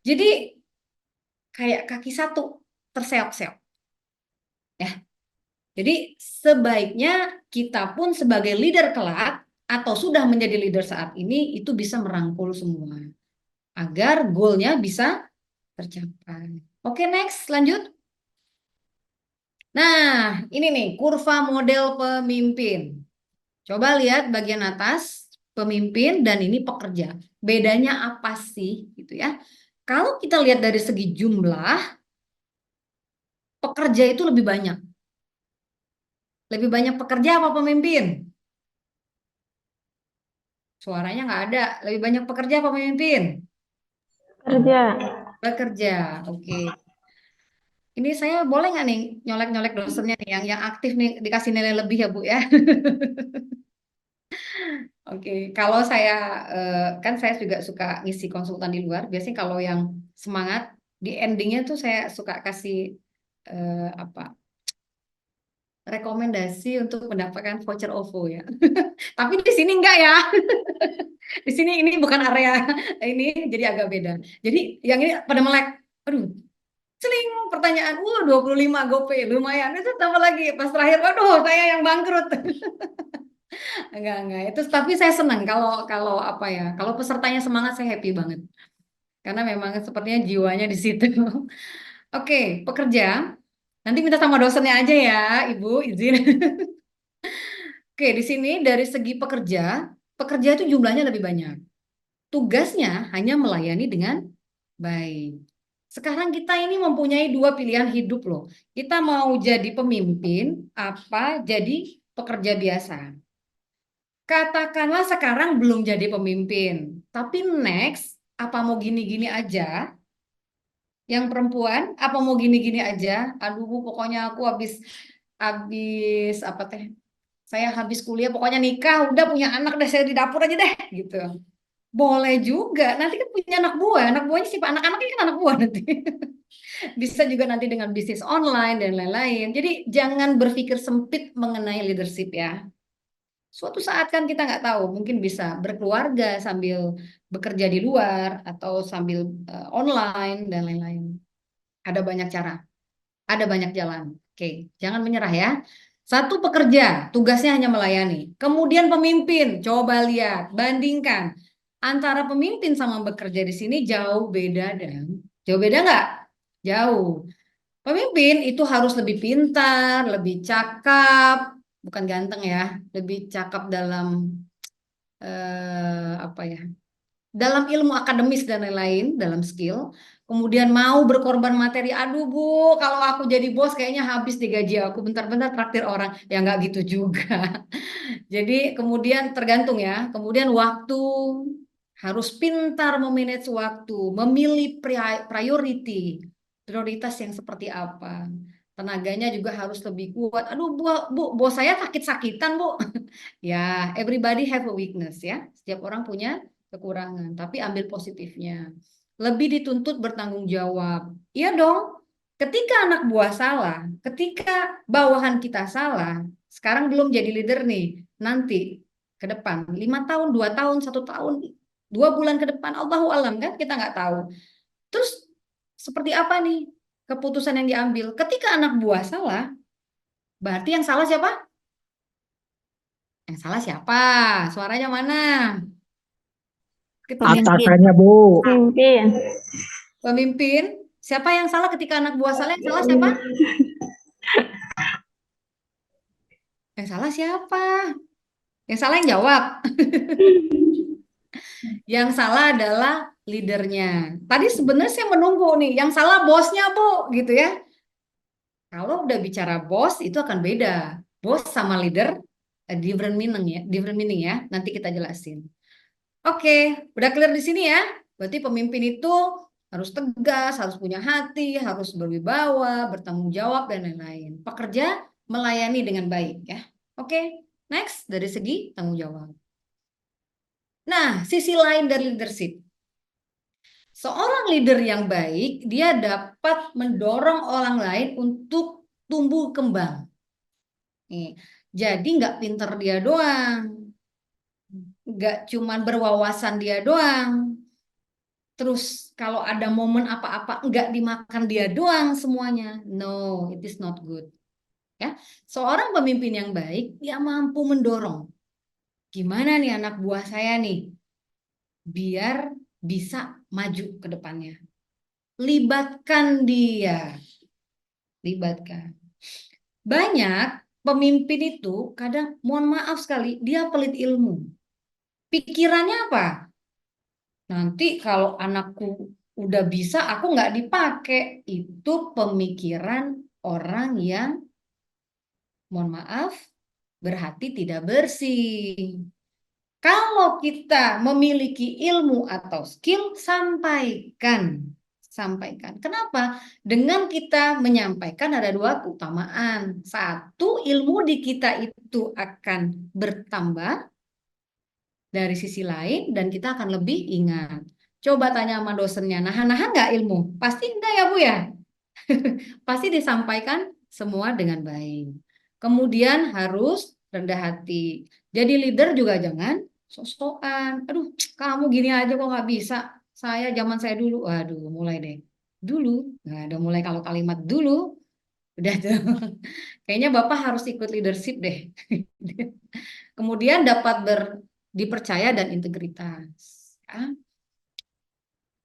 Jadi kayak kaki satu terseok-seok. Ya. Jadi sebaiknya kita pun sebagai leader kelak atau sudah menjadi leader saat ini itu bisa merangkul semua agar goalnya bisa tercapai. Oke, next, lanjut. Nah, ini nih kurva model pemimpin. Coba lihat bagian atas, pemimpin dan ini pekerja. Bedanya apa sih gitu ya? Kalau kita lihat dari segi jumlah, pekerja itu lebih banyak. Lebih banyak pekerja apa pemimpin? Suaranya nggak ada. Lebih banyak pekerja apa pemimpin? Kerja. Bekerja, oke. Ini saya boleh nggak nih nyolek-nyolek dosennya nih yang aktif nih dikasih nilai lebih ya Bu ya? Oke, kalau saya kan saya juga suka ngisi konsultan di luar. Biasanya kalau yang semangat di endingnya tuh saya suka kasih rekomendasi untuk mendapatkan voucher OVO ya. Tapi di sini enggak ya. Di sini ini bukan area ini jadi agak beda. Jadi yang ini pada melek. Aduh, celing pertanyaan. 25 GoPay lumayan. Itu tambah lagi pas terakhir waduh saya yang bangkrut. Enggak. Itu tapi saya senang kalau apa ya? Kalau pesertanya semangat saya happy banget. Karena memang sepertinya jiwanya di situ. Oke, pekerja. Nanti minta sama dosennya aja ya, Ibu, izin. Oke, di sini dari segi pekerja itu jumlahnya lebih banyak. Tugasnya hanya melayani dengan baik. Sekarang kita ini mempunyai dua pilihan hidup loh. Kita mau jadi pemimpin, apa jadi pekerja biasa. Katakanlah sekarang belum jadi pemimpin, tapi next apa mau gini-gini aja? Yang perempuan apa mau gini-gini aja? Aduh, pokoknya aku habis apa teh? Saya habis kuliah pokoknya nikah, udah punya anak deh, saya di dapur aja deh gitu. Boleh juga, nanti kan punya anak buahnya siapa? Anak-anaknya kan anak buah nanti. Bisa juga nanti dengan bisnis online dan lain-lain. Jadi jangan berpikir sempit mengenai leadership ya. Suatu saat kan kita nggak tahu, mungkin bisa berkeluarga sambil bekerja di luar atau sambil online dan lain-lain. Ada banyak cara, ada banyak jalan. Oke, jangan menyerah ya. Satu pekerja, tugasnya hanya melayani. Kemudian pemimpin, coba lihat, bandingkan antara pemimpin sama bekerja di sini jauh beda dan jauh beda nggak? Jauh. Pemimpin itu harus lebih pintar, lebih cakap, bukan ganteng ya, lebih cakap dalam apa ya? Dalam ilmu akademis dan lain-lain, dalam skill. Kemudian mau berkorban materi, aduh Bu, kalau aku jadi bos kayaknya habis di gaji aku, bentar-bentar traktir orang. Ya nggak gitu juga. Jadi kemudian tergantung ya. Kemudian waktu, harus pintar memanage waktu, memilih priority, prioritas yang seperti apa. Tenaganya juga harus lebih kuat. Aduh Bu, bos saya sakit-sakitan Bu. Ya, everybody have a weakness ya. Setiap orang punya kekurangan, tapi ambil positifnya. Lebih dituntut bertanggung jawab. Iya dong. Ketika anak buah salah, ketika bawahan kita salah, sekarang belum jadi leader nih, nanti ke depan 5 tahun, 2 tahun, 1 tahun, 2 bulan ke depan, Allahu alam kan kita nggak tahu. Terus seperti apa nih keputusan yang diambil? Ketika anak buah salah, berarti yang salah siapa? Yang salah siapa? Suaranya mana? Pemimpin. Atasannya, Bu. Pemimpin. Pemimpin. Siapa yang salah ketika anak buah salah? Yang salah siapa? Yang salah siapa? Yang salah yang jawab. Yang salah adalah leadernya. Tadi sebenarnya saya menunggu nih, yang salah bosnya Bu, gitu ya. Kalau udah bicara bos itu akan beda. Bos sama leader different meaning ya. Nanti kita jelasin. Oke, udah clear di sini ya. Berarti pemimpin itu harus tegas, harus punya hati, harus berwibawa, bertanggung jawab dan lain-lain. Pekerja melayani dengan baik ya. Oke, next dari segi tanggung jawab. Nah, sisi lain dari leadership. Seorang leader yang baik, dia dapat mendorong orang lain untuk tumbuh kembang. Nih, jadi nggak pinter dia doang, nggak cuman berwawasan dia doang. Terus kalau ada momen apa-apa nggak dimakan dia doang semuanya. No, it is not good. Ya, seorang pemimpin yang baik dia mampu mendorong. Gimana nih anak buah saya nih, biar bisa maju ke depannya. Libatkan dia, libatkan. Banyak pemimpin itu kadang, mohon maaf sekali, dia pelit ilmu. Pikirannya apa? Nanti kalau anakku udah bisa, aku nggak dipakai. Itu pemikiran orang yang, mohon maaf, berhati tidak bersih. Kalau kita memiliki ilmu atau skill, sampaikan. Sampaikan. Kenapa? Dengan kita menyampaikan ada 2 keutamaan. 1, ilmu di kita itu akan bertambah dari sisi lain dan kita akan lebih ingat. Coba tanya sama dosennya, nahan-nahan nggak ilmu? Pasti enggak ya Bu ya? Pasti disampaikan semua dengan baik. Kemudian harus rendah hati. Jadi leader juga jangan sok-sokan. Aduh, kamu gini aja kok nggak bisa. Zaman saya dulu, waduh, mulai deh. Dulu, nggak ada mulai kalau kalimat dulu, udah tuh. Kayaknya Bapak harus ikut leadership deh. Kemudian dapat dipercaya dan integritas. Ya.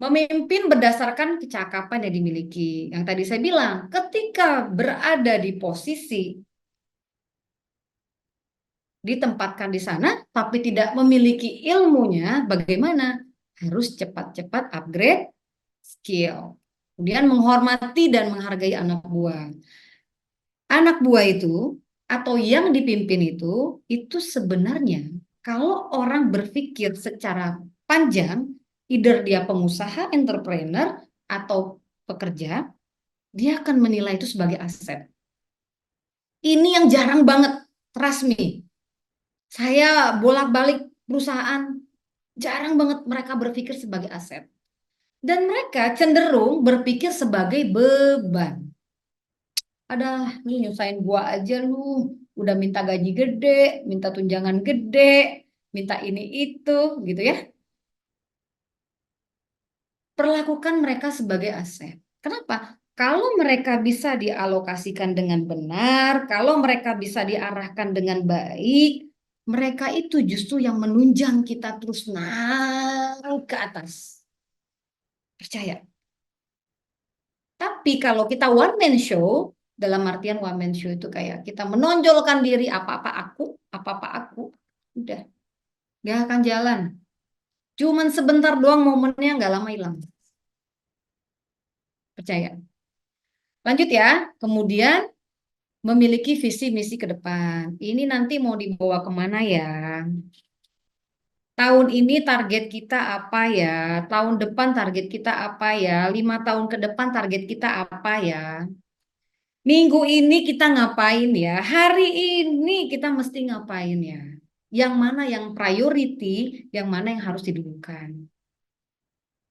Memimpin berdasarkan kecakapan yang dimiliki. Yang tadi saya bilang, ketika berada di posisi ditempatkan di sana, tapi tidak memiliki ilmunya, bagaimana? Harus cepat-cepat upgrade skill. Kemudian menghormati dan menghargai anak buah. Anak buah itu, atau yang dipimpin itu sebenarnya, kalau orang berpikir secara panjang, either dia pengusaha, entrepreneur, atau pekerja, dia akan menilai itu sebagai aset. Ini yang jarang banget, trust me. Saya bolak-balik perusahaan, jarang banget mereka berpikir sebagai aset. Dan mereka cenderung berpikir sebagai beban. Ada, lu nyusahin gua aja lu, udah minta gaji gede, minta tunjangan gede, minta ini itu, gitu ya. Perlakukan mereka sebagai aset. Kenapa? Kalau mereka bisa dialokasikan dengan benar, kalau mereka bisa diarahkan dengan baik, mereka itu justru yang menunjang kita terus naik ke atas. Percaya. Tapi kalau kita one man show, dalam artian one man show itu kayak kita menonjolkan diri apa-apa aku, udah gak akan jalan. Cuman sebentar doang momennya, nggak lama hilang. Percaya. Lanjut ya. Kemudian memiliki visi misi ke depan. Ini nanti mau dibawa kemana ya? Tahun ini target kita apa ya? Tahun depan target kita apa ya? 5 tahun ke depan target kita apa ya? Minggu ini kita ngapain ya? Hari ini kita mesti ngapain ya? Yang mana yang priority, yang mana yang harus didulukan.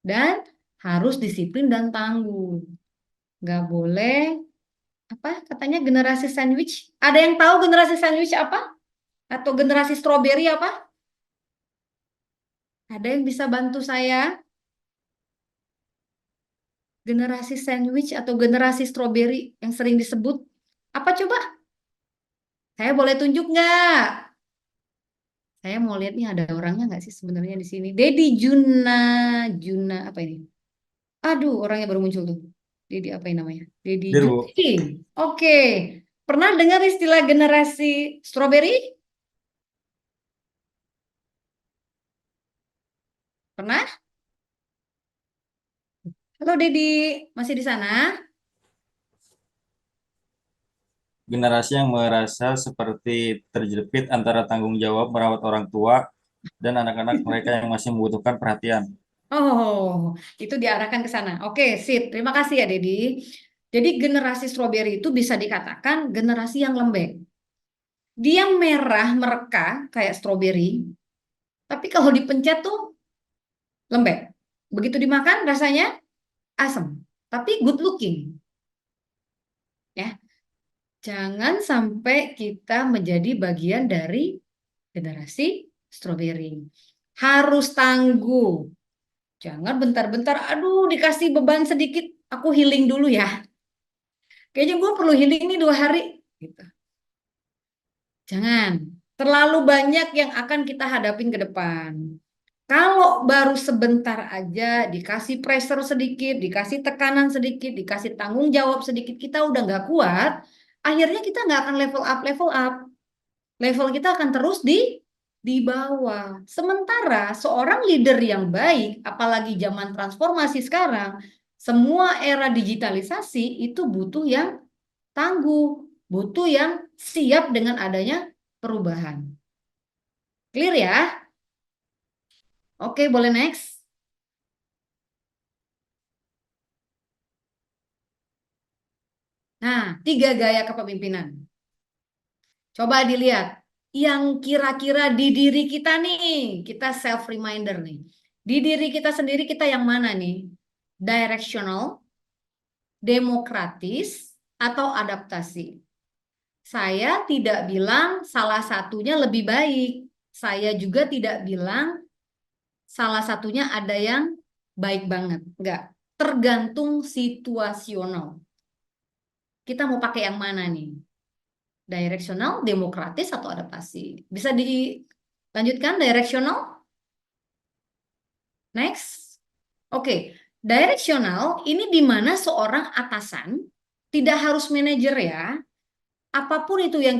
Dan harus disiplin dan tangguh. Nggak boleh, apa katanya generasi sandwich? Ada yang tahu generasi sandwich apa? Atau generasi strawberry apa? Ada yang bisa bantu saya? Generasi sandwich atau generasi strawberry yang sering disebut? Apa coba? Saya boleh tunjuk nggak? Saya mau lihat nih ada orangnya nggak sih sebenarnya di sini. Dedi Juna, Juna apa ini? Aduh, orangnya baru muncul tuh. Dedi apa ini namanya? Dedi Hadir, Bu. Juti. Oke. Pernah dengar istilah generasi strawberry? Pernah? Halo Dedi, masih di sana? Generasi yang merasa seperti terjepit antara tanggung jawab merawat orang tua dan anak-anak mereka yang masih membutuhkan perhatian. Oh, itu diarahkan ke sana. Oke, sip. Terima kasih ya, Dedi. Jadi generasi strawberry itu bisa dikatakan generasi yang lembek. Dia merah mereka kayak strawberry, tapi kalau dipencet tuh lembek. Begitu dimakan rasanya asam, tapi good looking. Ya, jangan sampai kita menjadi bagian dari generasi strawberry. Harus tangguh. Jangan bentar-bentar, aduh dikasih beban sedikit, aku healing dulu ya. Kayaknya gue perlu healing nih 2 hari. Gitu. Jangan. Terlalu banyak yang akan kita hadapin ke depan. Kalau baru sebentar aja dikasih pressure sedikit, dikasih tekanan sedikit, dikasih tanggung jawab sedikit, kita udah nggak kuat, akhirnya kita nggak akan level up. Level kita akan terus di bawah. Sementara seorang leader yang baik, apalagi zaman transformasi sekarang, semua era digitalisasi itu butuh yang tangguh, butuh yang siap dengan adanya perubahan. Clear ya? Oke, boleh next. Nah, 3 gaya kepemimpinan. Coba dilihat. Yang kira-kira di diri kita nih, kita self reminder nih. Di diri kita sendiri kita yang mana nih? Directional, demokratis, atau adaptasi? Saya tidak bilang salah satunya lebih baik. Saya juga tidak bilang salah satunya ada yang baik banget. Enggak. Tergantung situasional. Kita mau pakai yang mana nih? Directional, demokratis, atau adaptasi? Bisa dilanjutkan directional? Next. Oke. Directional ini di mana seorang atasan tidak harus manajer ya. Apapun itu yang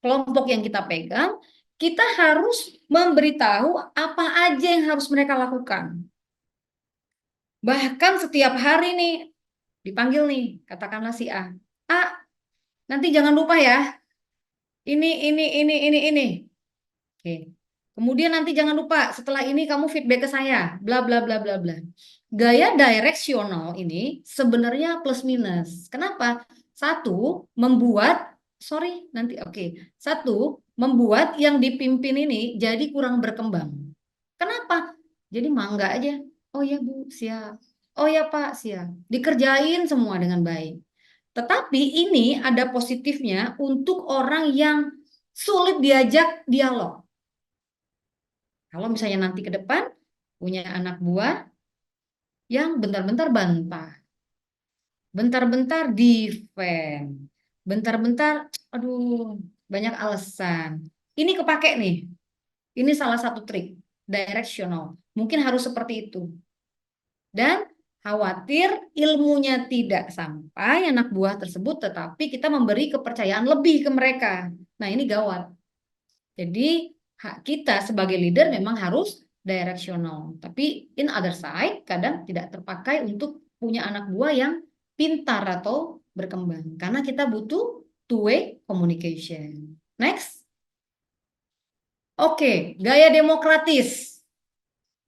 kelompok yang kita pegang, kita harus memberitahu apa aja yang harus mereka lakukan. Bahkan setiap hari nih, dipanggil nih, katakanlah si A. A, nanti jangan lupa ya, ini. Oke. Kemudian nanti jangan lupa, setelah ini kamu feedback ke saya, bla bla bla bla bla. Gaya direksional ini sebenarnya plus minus. Kenapa? Satu, membuat sorry, nanti oke. Satu, membuat yang dipimpin ini jadi kurang berkembang. Kenapa? Jadi mangga aja. Oh ya Bu, siap. Oh ya Pak, siap. Dikerjain semua dengan baik. Tetapi ini ada positifnya untuk orang yang sulit diajak dialog. Kalau misalnya nanti ke depan punya anak buah yang bentar-bentar bantah, bentar-bentar defend, bentar-bentar, aduh, banyak alasan. Ini kepake nih. Ini salah satu trik, directional. Mungkin harus seperti itu. Dan khawatir ilmunya tidak sampai anak buah tersebut, tetapi kita memberi kepercayaan lebih ke mereka. Nah, ini gawat. Jadi, kita sebagai leader memang harus directional. Tapi in other side, kadang tidak terpakai untuk punya anak buah yang pintar atau berkembang. Karena kita butuh two-way communication. Next. Oke, gaya demokratis.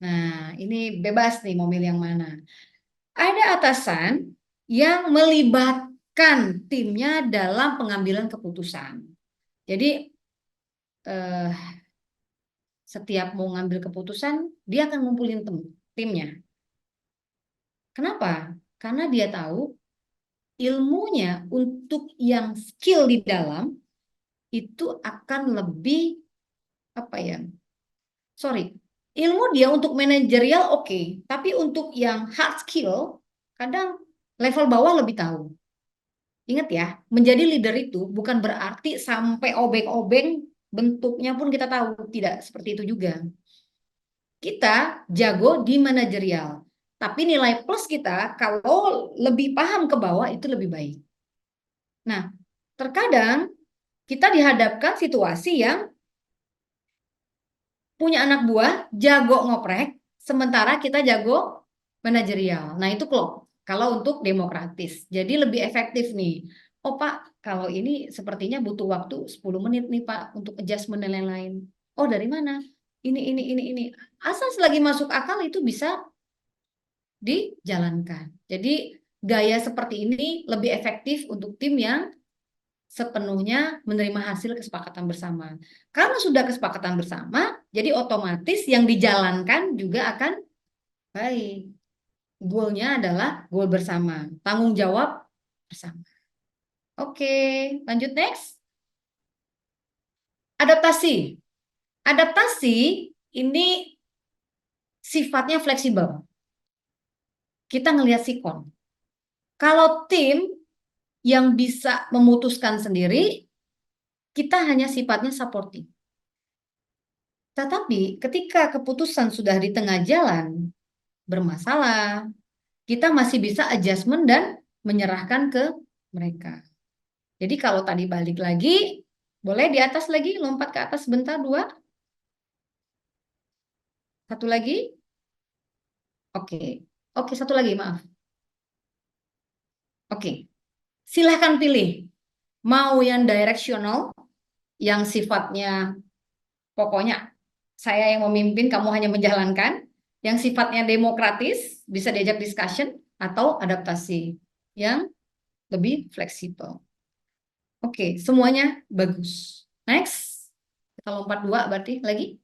Nah, ini bebas nih mau milih yang mana. Ada atasan yang melibatkan timnya dalam pengambilan keputusan. Jadi, setiap mau ngambil keputusan, dia akan ngumpulin timnya. Kenapa? Karena dia tahu ilmunya untuk yang skill di dalam itu akan lebih ilmu dia untuk manajerial oke, tapi untuk yang hard skill kadang level bawah lebih tahu. Ingat ya, menjadi leader itu bukan berarti sampai obeng-obeng bentuknya pun kita tahu, tidak seperti itu juga. Kita jago di manajerial, tapi nilai plus kita kalau lebih paham ke bawah itu lebih baik. Nah, terkadang kita dihadapkan situasi yang punya anak buah jago ngoprek, sementara kita jago manajerial. Nah, itu kalau untuk demokratis. Jadi lebih efektif nih. Oh Pak, kalau ini sepertinya butuh waktu 10 menit nih Pak untuk adjustment dan lain-lain. Oh, dari mana? Ini. Asal selagi masuk akal itu bisa dijalankan. Jadi gaya seperti ini lebih efektif untuk tim yang sepenuhnya menerima hasil kesepakatan bersama. Karena sudah kesepakatan bersama, jadi otomatis yang dijalankan juga akan baik. Goalnya adalah goal bersama, tanggung jawab bersama. Oke, lanjut next. Adaptasi. Adaptasi ini sifatnya fleksibel. Kita ngelihat sikon. Kalau tim yang bisa memutuskan sendiri, kita hanya sifatnya supporting. Tetapi ketika keputusan sudah di tengah jalan bermasalah, kita masih bisa adjustment dan menyerahkan ke mereka. Jadi kalau tadi balik lagi, boleh di atas lagi, lompat ke atas sebentar, 2. Satu lagi. Oke, satu lagi, maaf. Oke, silahkan pilih. Mau yang directional, yang sifatnya pokoknya saya yang memimpin, kamu hanya menjalankan. Yang sifatnya demokratis, bisa diajak discussion, atau adaptasi yang lebih fleksibel. Oke, semuanya bagus. Next. Kita lompat 2 berarti lagi.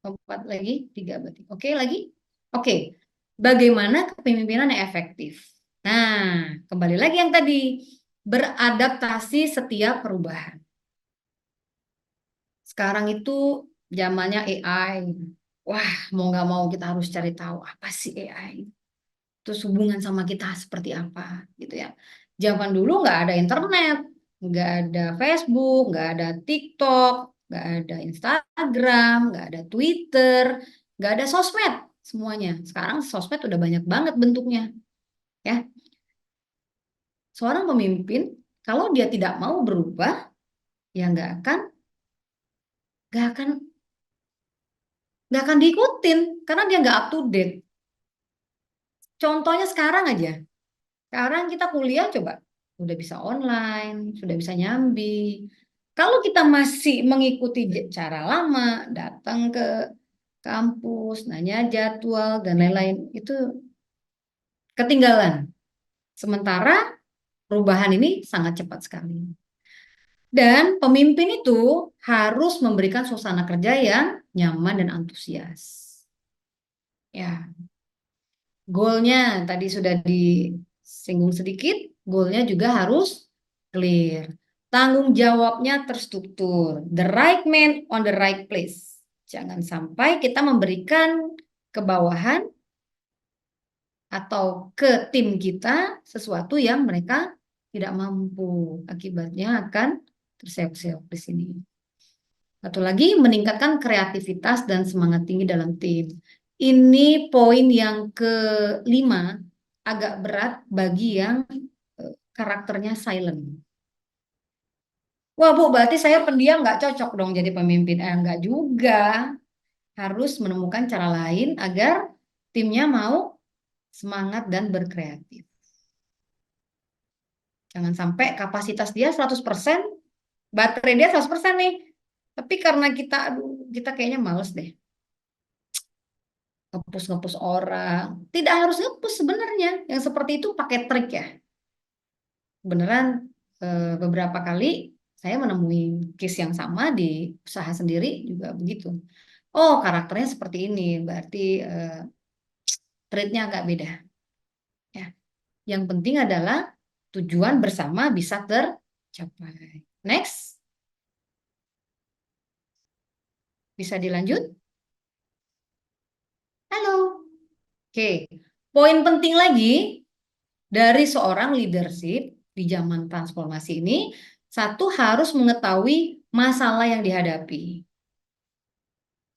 Lompat lagi 3 berarti. Oke, lagi. Oke. Bagaimana kepemimpinan yang efektif? Nah, kembali lagi yang tadi. Beradaptasi setiap perubahan. Sekarang itu zamannya AI. Wah, mau nggak mau kita harus cari tahu apa sih AI. Terus hubungan sama kita seperti apa, gitu ya. Zaman dulu nggak ada internet, nggak ada Facebook, nggak ada TikTok, nggak ada Instagram, nggak ada Twitter, nggak ada sosmed semuanya. Sekarang sosmed udah banyak banget bentuknya, ya. Seorang pemimpin kalau dia tidak mau berubah, ya nggak akan diikutin karena dia nggak up to date. Contohnya sekarang aja. Sekarang kita kuliah coba udah bisa online, sudah bisa nyambi. Kalau kita masih mengikuti cara lama, datang ke kampus, nanya jadwal dan lain-lain, itu ketinggalan. Sementara perubahan ini sangat cepat sekali. Dan pemimpin itu harus memberikan suasana kerja yang nyaman dan antusias. Ya, goalnya tadi sudah disinggung sedikit, goalnya juga harus clear. Tanggung jawabnya terstruktur. The right man on the right place. Jangan sampai kita memberikan ke bawahan atau ke tim kita sesuatu yang mereka tidak mampu. Akibatnya akan terseok-seok di sini. Satu lagi, meningkatkan kreativitas dan semangat tinggi dalam tim. Ini poin yang kelima, agak berat bagi yang karakternya silent. Wah Bu, berarti saya pendiam nggak cocok dong jadi pemimpin. Nggak juga. Harus menemukan cara lain agar timnya mau semangat dan berkreatif. Jangan sampai kapasitas dia 100%, baterai dia 100% nih. Tapi karena kita kayaknya males deh. Ngepus-ngepus orang. Tidak harus ngepus sebenarnya. Yang seperti itu pakai trik ya. Beneran beberapa kali saya menemui case yang sama di usaha sendiri juga begitu. Oh, karakternya seperti ini. Berarti trait-nya agak beda. Ya. Yang penting adalah tujuan bersama bisa tercapai. Next. Bisa dilanjut? Halo. Oke. Poin penting lagi dari seorang leadership di zaman transformasi ini, satu harus mengetahui masalah yang dihadapi.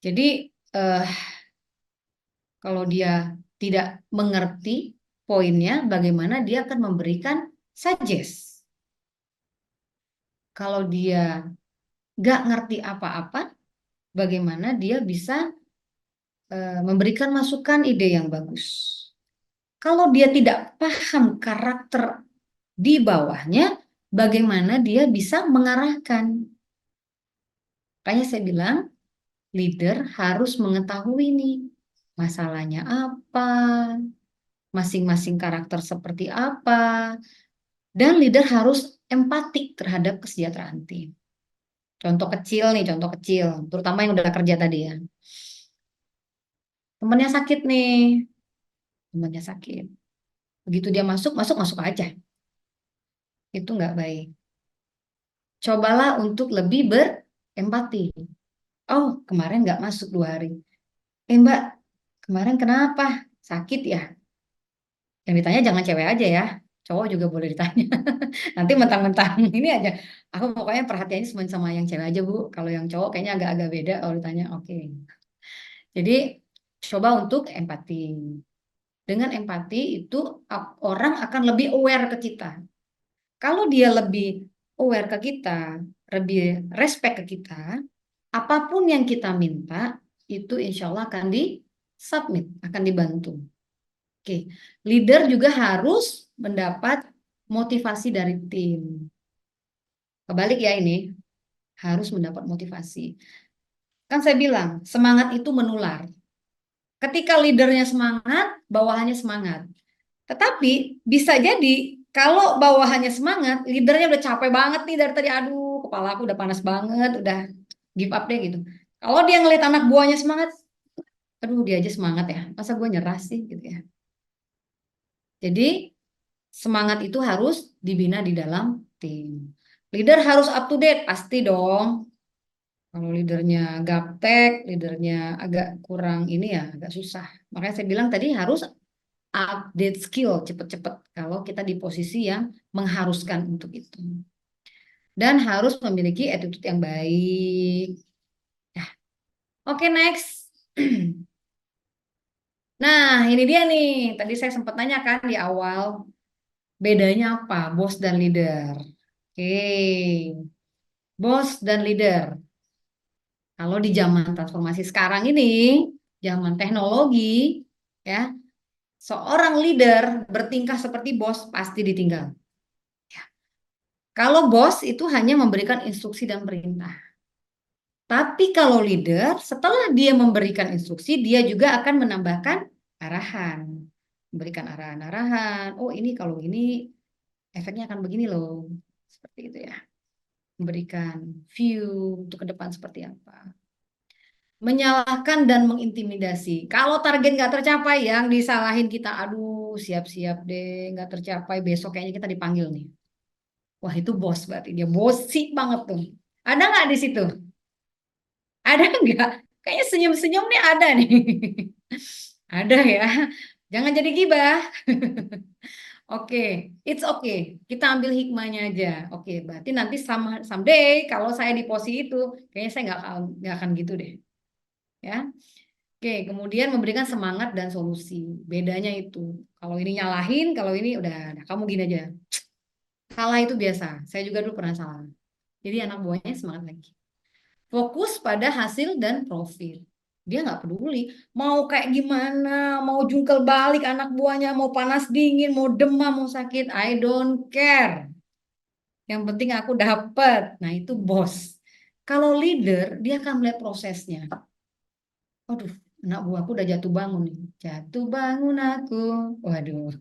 Jadi kalau dia tidak mengerti poinnya, bagaimana dia akan memberikan suggest. Kalau dia nggak ngerti apa-apa, bagaimana dia bisa memberikan masukan ide yang bagus. Kalau dia tidak paham karakter di bawahnya, bagaimana dia bisa mengarahkan. Makanya saya bilang, leader harus mengetahui nih, masalahnya apa, masing-masing karakter seperti apa, dan leader harus empati terhadap kesejahteraan tim. Contoh kecil, terutama yang udah kerja tadi ya. Temannya sakit nih, temannya sakit. Begitu dia masuk aja. Itu nggak baik. Cobalah untuk lebih berempati. Oh, kemarin nggak masuk 2 hari. Mbak, kemarin kenapa? Sakit ya? Yang ditanya jangan cewek aja ya. Cowok juga boleh ditanya. Nanti mentang-mentang ini aja. Aku pokoknya perhatiannya semua sama yang cewek aja, Bu. Kalau yang cowok kayaknya agak-agak beda kalau ditanya. Oke. Jadi, coba untuk empati. Dengan empati itu orang akan lebih aware ke kita. Kalau dia lebih aware ke kita, lebih respect ke kita, apapun yang kita minta, itu insya Allah akan di-submit, akan dibantu. Oke, leader juga harus mendapat motivasi dari tim. Kebalik ya ini, harus mendapat motivasi. Kan saya bilang, semangat itu menular. Ketika leadernya semangat, bawahannya semangat. Tetapi bisa jadi kalau bawahannya semangat, leadernya udah capek banget nih dari tadi, aduh kepala aku udah panas banget, udah give up deh gitu. Kalau dia ngeliat anak buahnya semangat, aduh dia aja semangat ya, masa gue nyerah sih gitu ya. Jadi semangat itu harus dibina di dalam tim. Leader harus up to date, pasti dong. Kalau leadernya gaptek, leadernya agak kurang ini ya, agak susah. Makanya saya bilang tadi harus update skill cepet-cepet kalau kita di posisi yang mengharuskan untuk itu. Dan harus memiliki attitude yang baik. Ya. Oke, next. Nah, ini dia nih. Tadi saya sempat tanyakan di awal, bedanya apa bos dan leader? Oke. Bos dan leader. Kalau di zaman transformasi sekarang ini, zaman teknologi, ya, seorang leader bertingkah seperti bos pasti ditinggal. Ya. Kalau bos itu hanya memberikan instruksi dan perintah. Tapi kalau leader, setelah dia memberikan instruksi, dia juga akan menambahkan arahan. Memberikan arahan-arahan. Oh ini kalau ini efeknya akan begini loh. Seperti itu ya. memberikan view untuk ke depan seperti apa. Menyalahkan dan mengintimidasi. Kalau target nggak tercapai, yang disalahin kita, aduh siap-siap deh, nggak tercapai, besok kayaknya kita dipanggil nih. Wah itu bos berarti, dia bosi banget tuh. Ada nggak di situ? Ada nggak? Kayaknya senyum-senyum nih ada nih. Ada ya. Jangan jadi gibah. Oke, it's okay. Kita ambil hikmahnya aja. Oke, berarti nanti someday kalau saya di posisi itu, kayaknya saya nggak akan gitu deh. Ya. Oke, kemudian memberikan semangat dan solusi. Bedanya itu, kalau ini nyalahin, kalau ini udah kamu gini aja. Salah itu biasa. Saya juga dulu pernah salah. Jadi anak buahnya semangat lagi. Fokus pada hasil dan profit. Dia nggak peduli mau kayak gimana, mau jungkel balik anak buahnya, mau panas dingin, mau demam, mau sakit, I don't care. Yang penting aku dapat. Nah itu bos. Kalau leader, dia akan melihat prosesnya. Waduh, anak buahku udah jatuh bangun nih. Jatuh bangun aku. Waduh.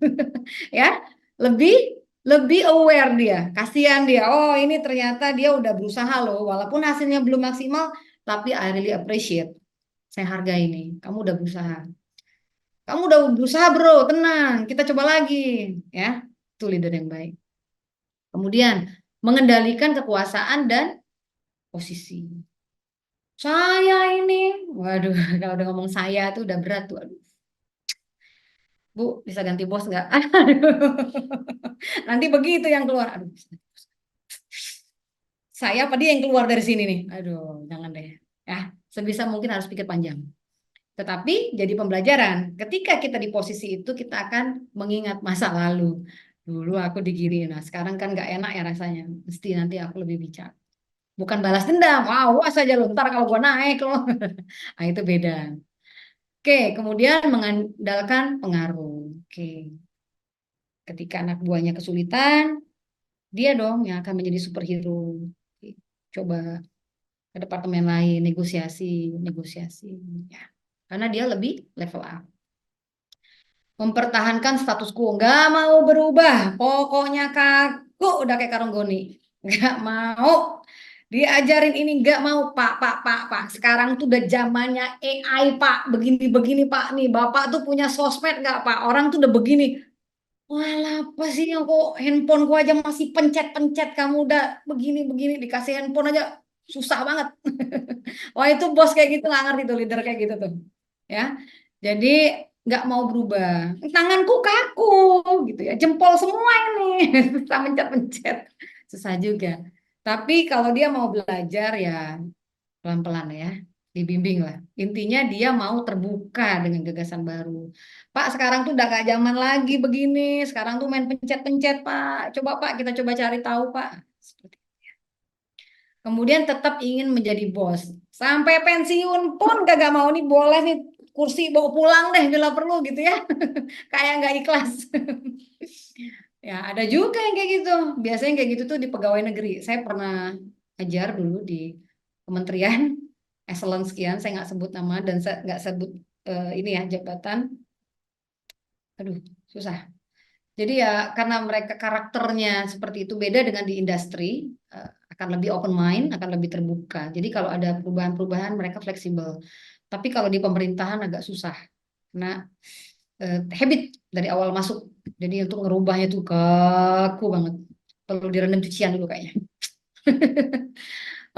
Ya, lebih lebih aware dia. Kasihan dia. Oh, ini ternyata dia udah berusaha loh. Walaupun hasilnya belum maksimal, tapi I really appreciate. Saya hargai ini. Kamu udah berusaha. Kamu udah berusaha, bro. Tenang, kita coba lagi, ya. Itu leader yang baik. Kemudian, mengendalikan kekuasaan dan posisi. Saya ini, waduh, kalau udah ngomong saya tuh udah berat tuh. Aduh. Bu, bisa ganti bos nggak? Nanti begitu yang keluar. Aduh, saya apa dia yang keluar dari sini nih? Aduh, jangan deh. Ya, sebisa mungkin harus pikir panjang. Tetapi jadi pembelajaran. Ketika kita di posisi itu, kita akan mengingat masa lalu. Dulu aku digini, nah sekarang kan nggak enak ya rasanya. Mesti nanti aku lebih bijak. Bukan balas dendam. Wow, saja lo ntar kalau gua naik loh. Nah, itu beda. Oke, kemudian mengandalkan pengaruh. Oke. Ketika anak buahnya kesulitan, dia dong yang akan menjadi superhero. Oke. Coba ke departemen lain, negosiasi, negosiasi. Ya. Karena dia lebih level up. Mempertahankan status quo, nggak mau berubah. Pokoknya kaku udah kayak karung goni. Nggak mau. Diajarin ini nggak mau, Pak. Sekarang tuh udah zamannya AI, Pak. Begini-begini, Pak. Nih, Bapak tuh punya sosmed nggak, Pak? Orang tuh udah begini. Walah, apa sih yang kok handphone gua aja masih pencet-pencet, kamu udah begini-begini, dikasih handphone aja susah banget. Wah, itu bos kayak gitu nggak ngerti tuh, leader kayak gitu tuh. Ya. Jadi nggak mau berubah. Tanganku kaku gitu ya, jempol semua ini, susah mencet-mencet, susah juga. Tapi kalau dia mau belajar ya pelan-pelan ya, dibimbing lah. Intinya dia mau terbuka dengan gagasan baru. Pak, sekarang tuh udah gak zaman lagi begini. Sekarang tuh main pencet-pencet, Pak. Coba Pak, kita coba cari tahu, Pak. Seperti itu. Kemudian tetap ingin menjadi bos. Sampai pensiun pun gak mau nih, boleh nih kursi bawa pulang deh bila perlu gitu ya. Kayak nggak ikhlas. Ya, ada juga yang kayak gitu. Biasanya kayak gitu tuh di pegawai negeri. Saya pernah ajar dulu di kementerian eselon sekian, saya nggak sebut nama dan saya nggak sebut ini ya jabatan. Aduh, susah. Jadi ya karena mereka karakternya seperti itu beda dengan di industri, akan lebih open mind, akan lebih terbuka. Jadi kalau ada perubahan-perubahan mereka fleksibel. Tapi kalau di pemerintahan agak susah. Karena habit dari awal masuk. Jadi untuk ngerubahnya tuh kaku banget. Perlu direndam cucian dulu kayaknya.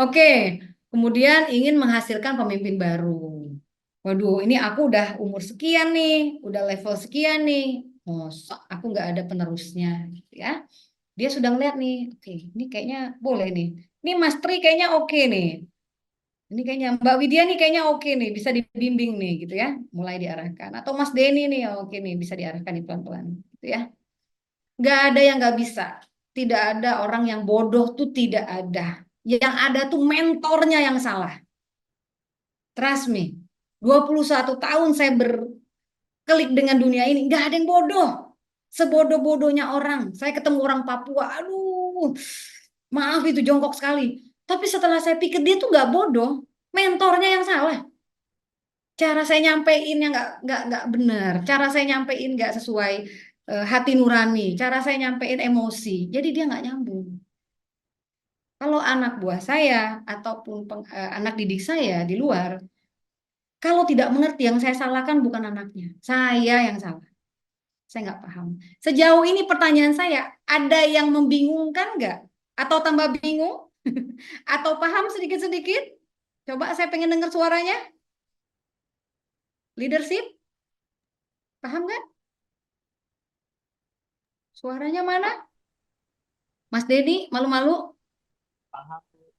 Oke, kemudian ingin menghasilkan pemimpin baru. Waduh, ini aku udah umur sekian nih, udah level sekian nih. Oh, aku nggak ada penerusnya, gitu ya. Dia sudah ngeliat nih, oke, ini kayaknya boleh nih. Ini Mas Tri kayaknya oke nih. Ini kayaknya Mbak Widya nih kayaknya oke nih, bisa dibimbing nih, gitu ya. Mulai diarahkan. Atau Mas Denny nih, oke nih, bisa diarahkan nih pelan-pelan, gitu ya. Nggak ada yang nggak bisa. Tidak ada orang yang bodoh tuh tidak ada. Yang ada tuh mentornya yang salah. Trust me. 21 tahun saya berkelik dengan dunia ini. Nggak ada yang bodoh. Sebodoh-bodohnya orang. Saya ketemu orang Papua. Aduh, maaf itu jongkok sekali. Tapi setelah saya pikir dia tuh nggak bodoh. Mentornya yang salah. Cara saya nyampeinnya nggak benar. Cara saya nyampein nggak sesuai hati nurani. Cara saya nyampein emosi. Jadi dia nggak nyambung. Kalau anak buah saya ataupun anak didik saya di luar, kalau tidak mengerti, yang saya salahkan bukan anaknya, saya yang salah. Saya nggak paham. Sejauh ini pertanyaan saya, ada yang membingungkan nggak? Atau tambah bingung? Atau paham sedikit-sedikit? Coba saya pengen dengar suaranya. Leadership, paham nggak? Suaranya mana? Mas Denny, malu-malu?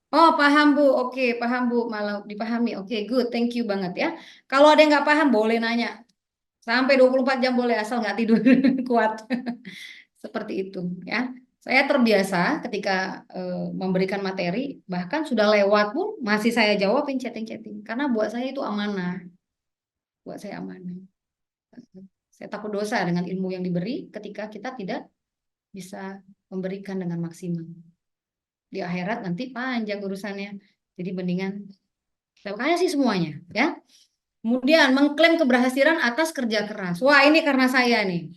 Oh, paham Bu. Oke, paham Bu. Malah dipahami. Oke, good. Thank you banget ya. Kalau ada yang nggak paham, boleh nanya. Sampai 24 jam boleh, asal nggak tidur kuat. Seperti itu ya. Saya terbiasa ketika memberikan materi, bahkan sudah lewat pun masih saya jawabin chatting-chatting. Karena buat saya itu amanah. Buat saya amanah. Saya takut dosa dengan ilmu yang diberi ketika kita tidak bisa memberikan dengan maksimal. Di akhirat nanti panjang urusannya. Jadi mendingan saya kasih semuanya ya. Kemudian mengklaim keberhasilan atas kerja keras. Wah, ini karena saya nih.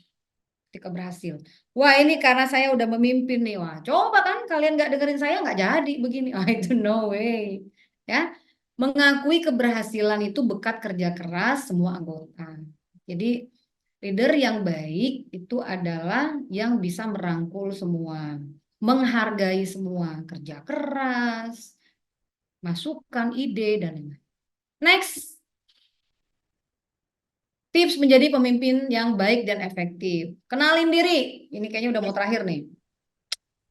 Ketika berhasil. Wah, ini karena saya udah memimpin nih. Wah, coba kan kalian nggak dengerin saya nggak jadi begini. Wah, itu no way. Ya. Mengakui keberhasilan itu berkat kerja keras semua anggota. Jadi leader yang baik itu adalah yang bisa merangkul semua, menghargai semua kerja keras, masukan, ide, dan lain-lain. Next, tips menjadi pemimpin yang baik dan efektif. Kenalin diri. Ini kayaknya udah mau terakhir nih.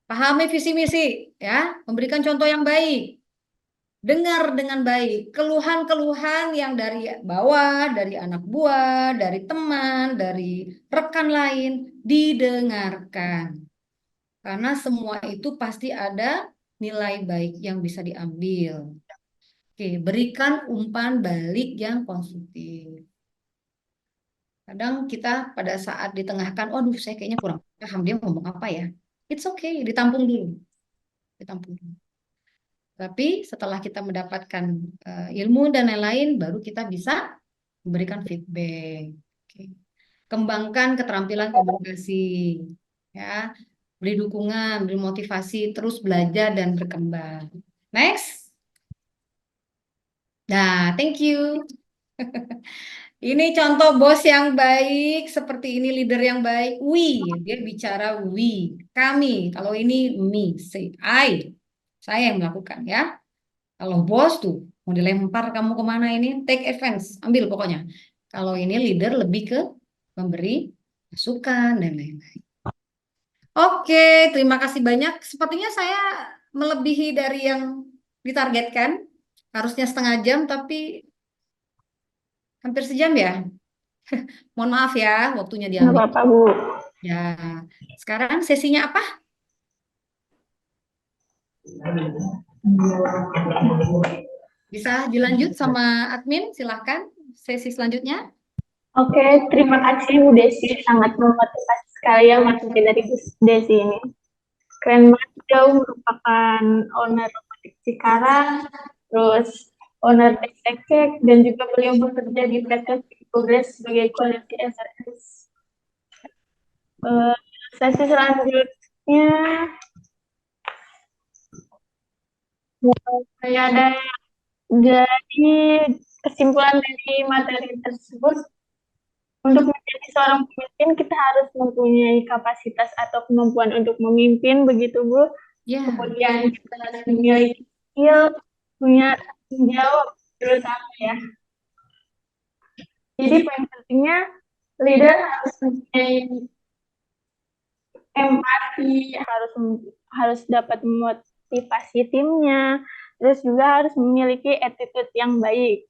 Pahami visi misi, ya. Memberikan contoh yang baik. Dengar dengan baik keluhan-keluhan yang dari bawah, dari anak buah, dari teman, dari rekan lain, didengarkan. Karena semua itu pasti ada nilai baik yang bisa diambil. Oke, berikan umpan balik yang konstruktif. Kadang kita pada saat ditengahkan, waduh saya kayaknya kurang paham dia ngomong apa ya. It's okay, ditampung dulu. Ditampung dulu. Tapi setelah kita mendapatkan ilmu dan lain-lain, baru kita bisa memberikan feedback. Oke. Kembangkan keterampilan komunikasi. Ya, beri dukungan, beri motivasi, terus belajar dan berkembang. Next. Nah, thank you. Ini contoh bos yang baik, seperti ini leader yang baik. We, dia bicara we, kami. Kalau ini me, say I. Saya yang melakukan ya. Kalau bos tuh mau dilempar kamu kemana ini, take offense, ambil pokoknya. Kalau ini leader lebih ke memberi masukan dan lain-lain. Oke, terima kasih banyak. Sepertinya saya melebihi dari yang ditargetkan. Harusnya setengah jam, tapi hampir sejam ya. Mohon maaf ya, waktunya Nggak diambil. apa-apa, Bu. Ya, sekarang sesinya apa? Bisa dilanjut sama admin, silahkan. Sesi selanjutnya. Oke, terima kasih Bu Desi. Sangat memotivasi sekali ya materi dari Bu Desi ini. Keren banget. Beliau merupakan owner Robotik Cikarang, terus owner Tektek, dan juga beliau bekerja di PT Progress sebagai quality assurance. Sesi selanjutnya, saya ada jadi kesimpulan dari materi tersebut. Untuk menjadi seorang pemimpin, kita harus mempunyai kapasitas atau kemampuan untuk memimpin, begitu Bu. Ya, Kemudian kita harus memiliki skill, punya tanggung jawab, terutama ya. Jadi poin pentingnya, leader harus mempunyai empati, harus dapat memotivasi timnya, terus juga harus memiliki attitude yang baik.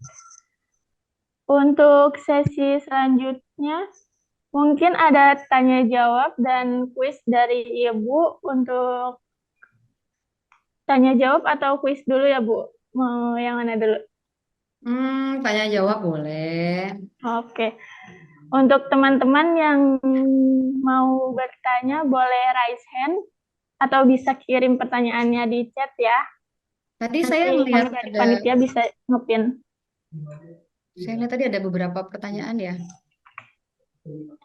Untuk sesi selanjutnya, mungkin ada tanya jawab dan kuis dari Ibu. Untuk tanya jawab atau kuis dulu ya Bu? Mau yang mana dulu? tanya jawab boleh. Oke. Untuk teman-teman yang mau bertanya, boleh raise hand atau bisa kirim pertanyaannya di chat ya. Tadi saya melihat Nanti ada, panitia bisa ngepin. saya lihat tadi ada beberapa pertanyaan ya.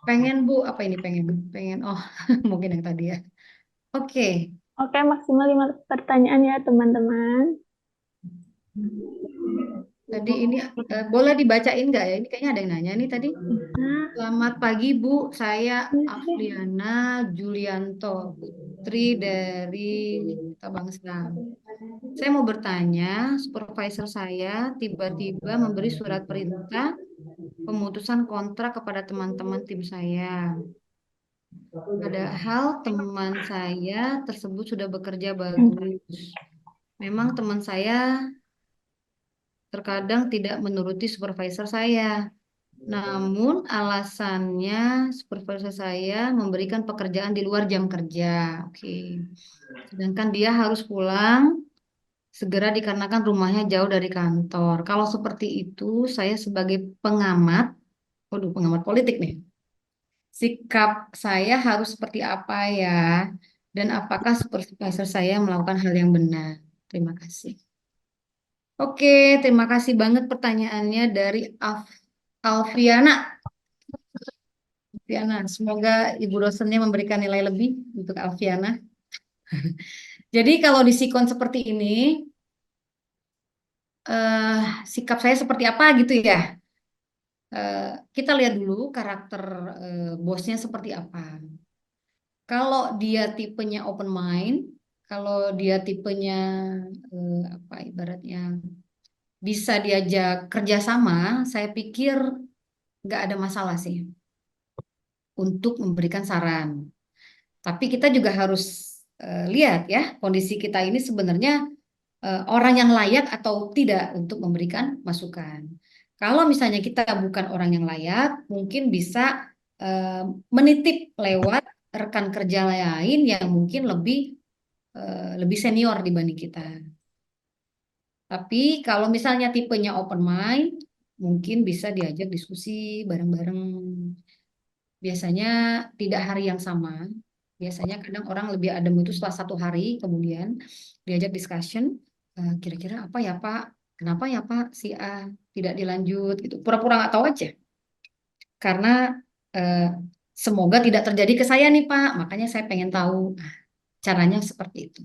Pengen Bu, apa ini pengen? Pengen, oh mungkin yang tadi ya. Oke, Oke, maksimal 5 pertanyaan ya, teman-teman. Tadi ini boleh dibacain nggak ya? Ini kayaknya ada yang nanya nih tadi. Nah, Selamat pagi Bu, saya ini sih. Afriana Julianto, putri dari Kita Bangsa. Saya mau bertanya, supervisor saya tiba-tiba memberi surat perintah pemutusan kontrak kepada teman-teman tim saya. Padahal teman saya tersebut sudah bekerja bagus. Memang teman saya terkadang tidak menuruti supervisor saya. Namun alasannya supervisor saya memberikan pekerjaan di luar jam kerja. Oke. Sedangkan dia harus pulang segera dikarenakan rumahnya jauh dari kantor. Kalau seperti itu, saya sebagai pengamat, waduh, pengamat politik nih. Sikap saya harus seperti apa ya? Dan apakah supervisor saya melakukan hal yang benar? Terima kasih. Oke, terima kasih banget pertanyaannya dari Alfiana. Alfiana, semoga ibu dosennya memberikan nilai lebih untuk Alfiana. Jadi kalau di sikon seperti ini, sikap saya seperti apa gitu ya? Kita lihat dulu karakter bosnya seperti apa. Kalau dia tipenya open mind, kalau dia tipenya apa ibaratnya bisa diajak kerjasama, saya pikir nggak ada masalah sih untuk memberikan saran. Tapi kita juga harus lihat ya kondisi kita ini sebenarnya orang yang layak atau tidak untuk memberikan masukan. Kalau misalnya kita bukan orang yang layak, mungkin bisa eh, menitip lewat rekan kerja lain yang mungkin lebih senior dibanding kita. Tapi kalau misalnya tipenya open mind, mungkin bisa diajak diskusi bareng-bareng. Biasanya tidak hari yang sama. Biasanya kadang orang lebih adem itu setelah 1 hari, kemudian diajak discussion. Kira-kira apa ya Pak? Kenapa ya Pak si A tidak dilanjut gitu? Pura-pura nggak tahu aja. Karena eh, semoga tidak terjadi ke saya nih Pak. Makanya saya pengen tahu. Nah, caranya seperti itu.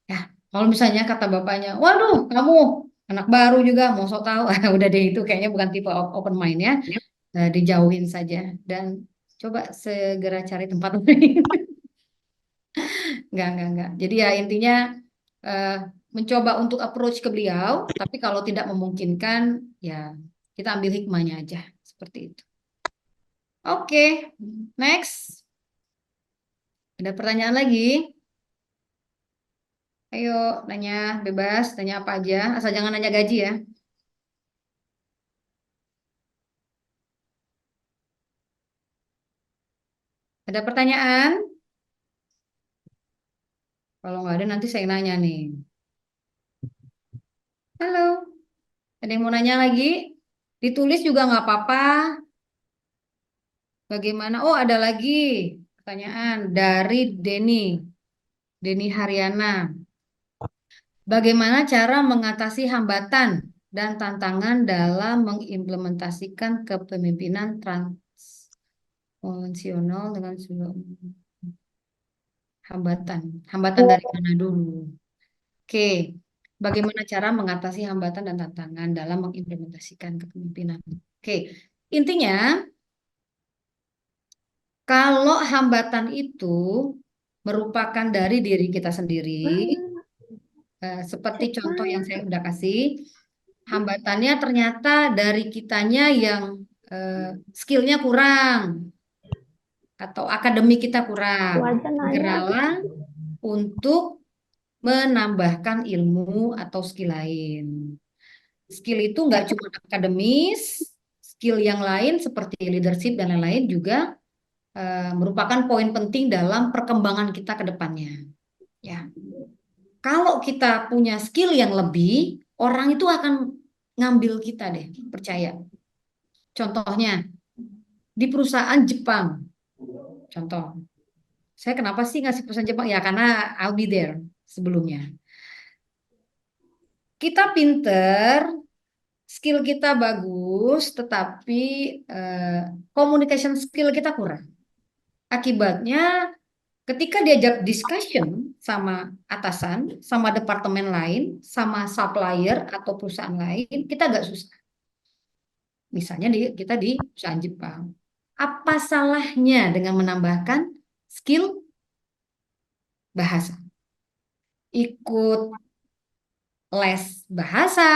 Ya, kalau misalnya kata bapaknya, waduh, kamu anak baru juga mau sok tahu, udah deh itu kayaknya bukan tipe open mind ya, dijauhin saja dan coba segera cari tempat lain. Enggak. Jadi ya intinya eh, mencoba untuk approach ke beliau, tapi kalau tidak memungkinkan, ya kita ambil hikmahnya aja seperti itu. Oke, next. Ada pertanyaan lagi? Ayo, nanya bebas, tanya apa aja, asal jangan nanya gaji ya. Ada pertanyaan? Kalau nggak ada nanti saya nanya nih. Halo, ada yang mau nanya lagi? Ditulis juga nggak apa-apa. Bagaimana? Oh, ada lagi pertanyaan dari Denny Haryana. Bagaimana cara mengatasi hambatan dan tantangan dalam mengimplementasikan kepemimpinan transkonvensional dengan sebuah hambatan? Hambatan dari mana dulu? Oke, bagaimana cara mengatasi hambatan dan tantangan dalam mengimplementasikan kepemimpinan? Oke, intinya kalau hambatan itu merupakan dari diri kita sendiri, seperti contoh yang saya udah kasih, hambatannya ternyata dari kitanya yang skillnya kurang atau akademik kita kurang. Wajar nanya. Segeralah untuk menambahkan ilmu atau skill lain. Skill itu nggak cuma akademis, skill yang lain seperti leadership dan lain-lain juga merupakan poin penting dalam perkembangan kita ke depannya. Ya, kalau kita punya skill yang lebih, orang itu akan ngambil kita deh, percaya. Contohnya di perusahaan Jepang, contoh. Saya kenapa sih ngasih perusahaan Jepang? Ya karena I'll be there sebelumnya. Kita pinter, skill kita bagus, tetapi communication skill kita kurang. Akibatnya Ketika diajak discussion sama atasan, sama departemen lain, sama supplier atau perusahaan lain, kita agak susah. Misalnya kita di perusahaan Jepang. Apa salahnya dengan menambahkan skill bahasa? Ikut les bahasa,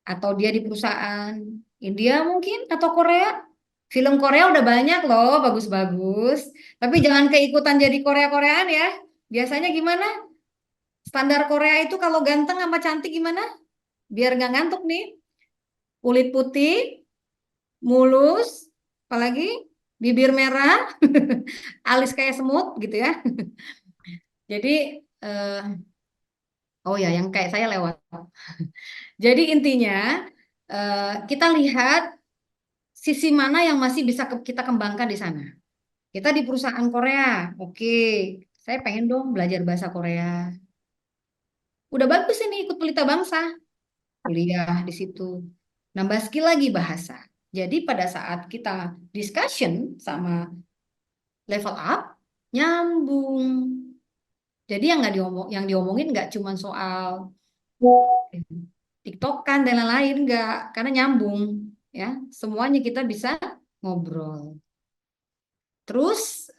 atau dia di perusahaan India mungkin, atau Korea. Film Korea udah banyak loh, bagus-bagus. Tapi jangan keikutan jadi Korea-Koreaan ya. Biasanya gimana? Standar Korea itu kalau ganteng sama cantik gimana? Biar nggak ngantuk nih. Kulit putih, mulus, apalagi bibir merah, alis kayak semut gitu ya. Jadi, oh ya, yang kayak saya lewat. Jadi intinya kita lihat sisi mana yang masih bisa kita kembangkan di sana. Kita di perusahaan Korea, oke. Saya pengen dong belajar bahasa Korea. Udah bagus ini ikut Pelita Bangsa, kuliah di situ. Nambah skill lagi bahasa. Jadi pada saat kita discussion sama level up, nyambung. Jadi yang diomongin nggak cuma soal TikTokan dan lain-lain, nggak, karena nyambung ya. Semuanya kita bisa ngobrol. Terus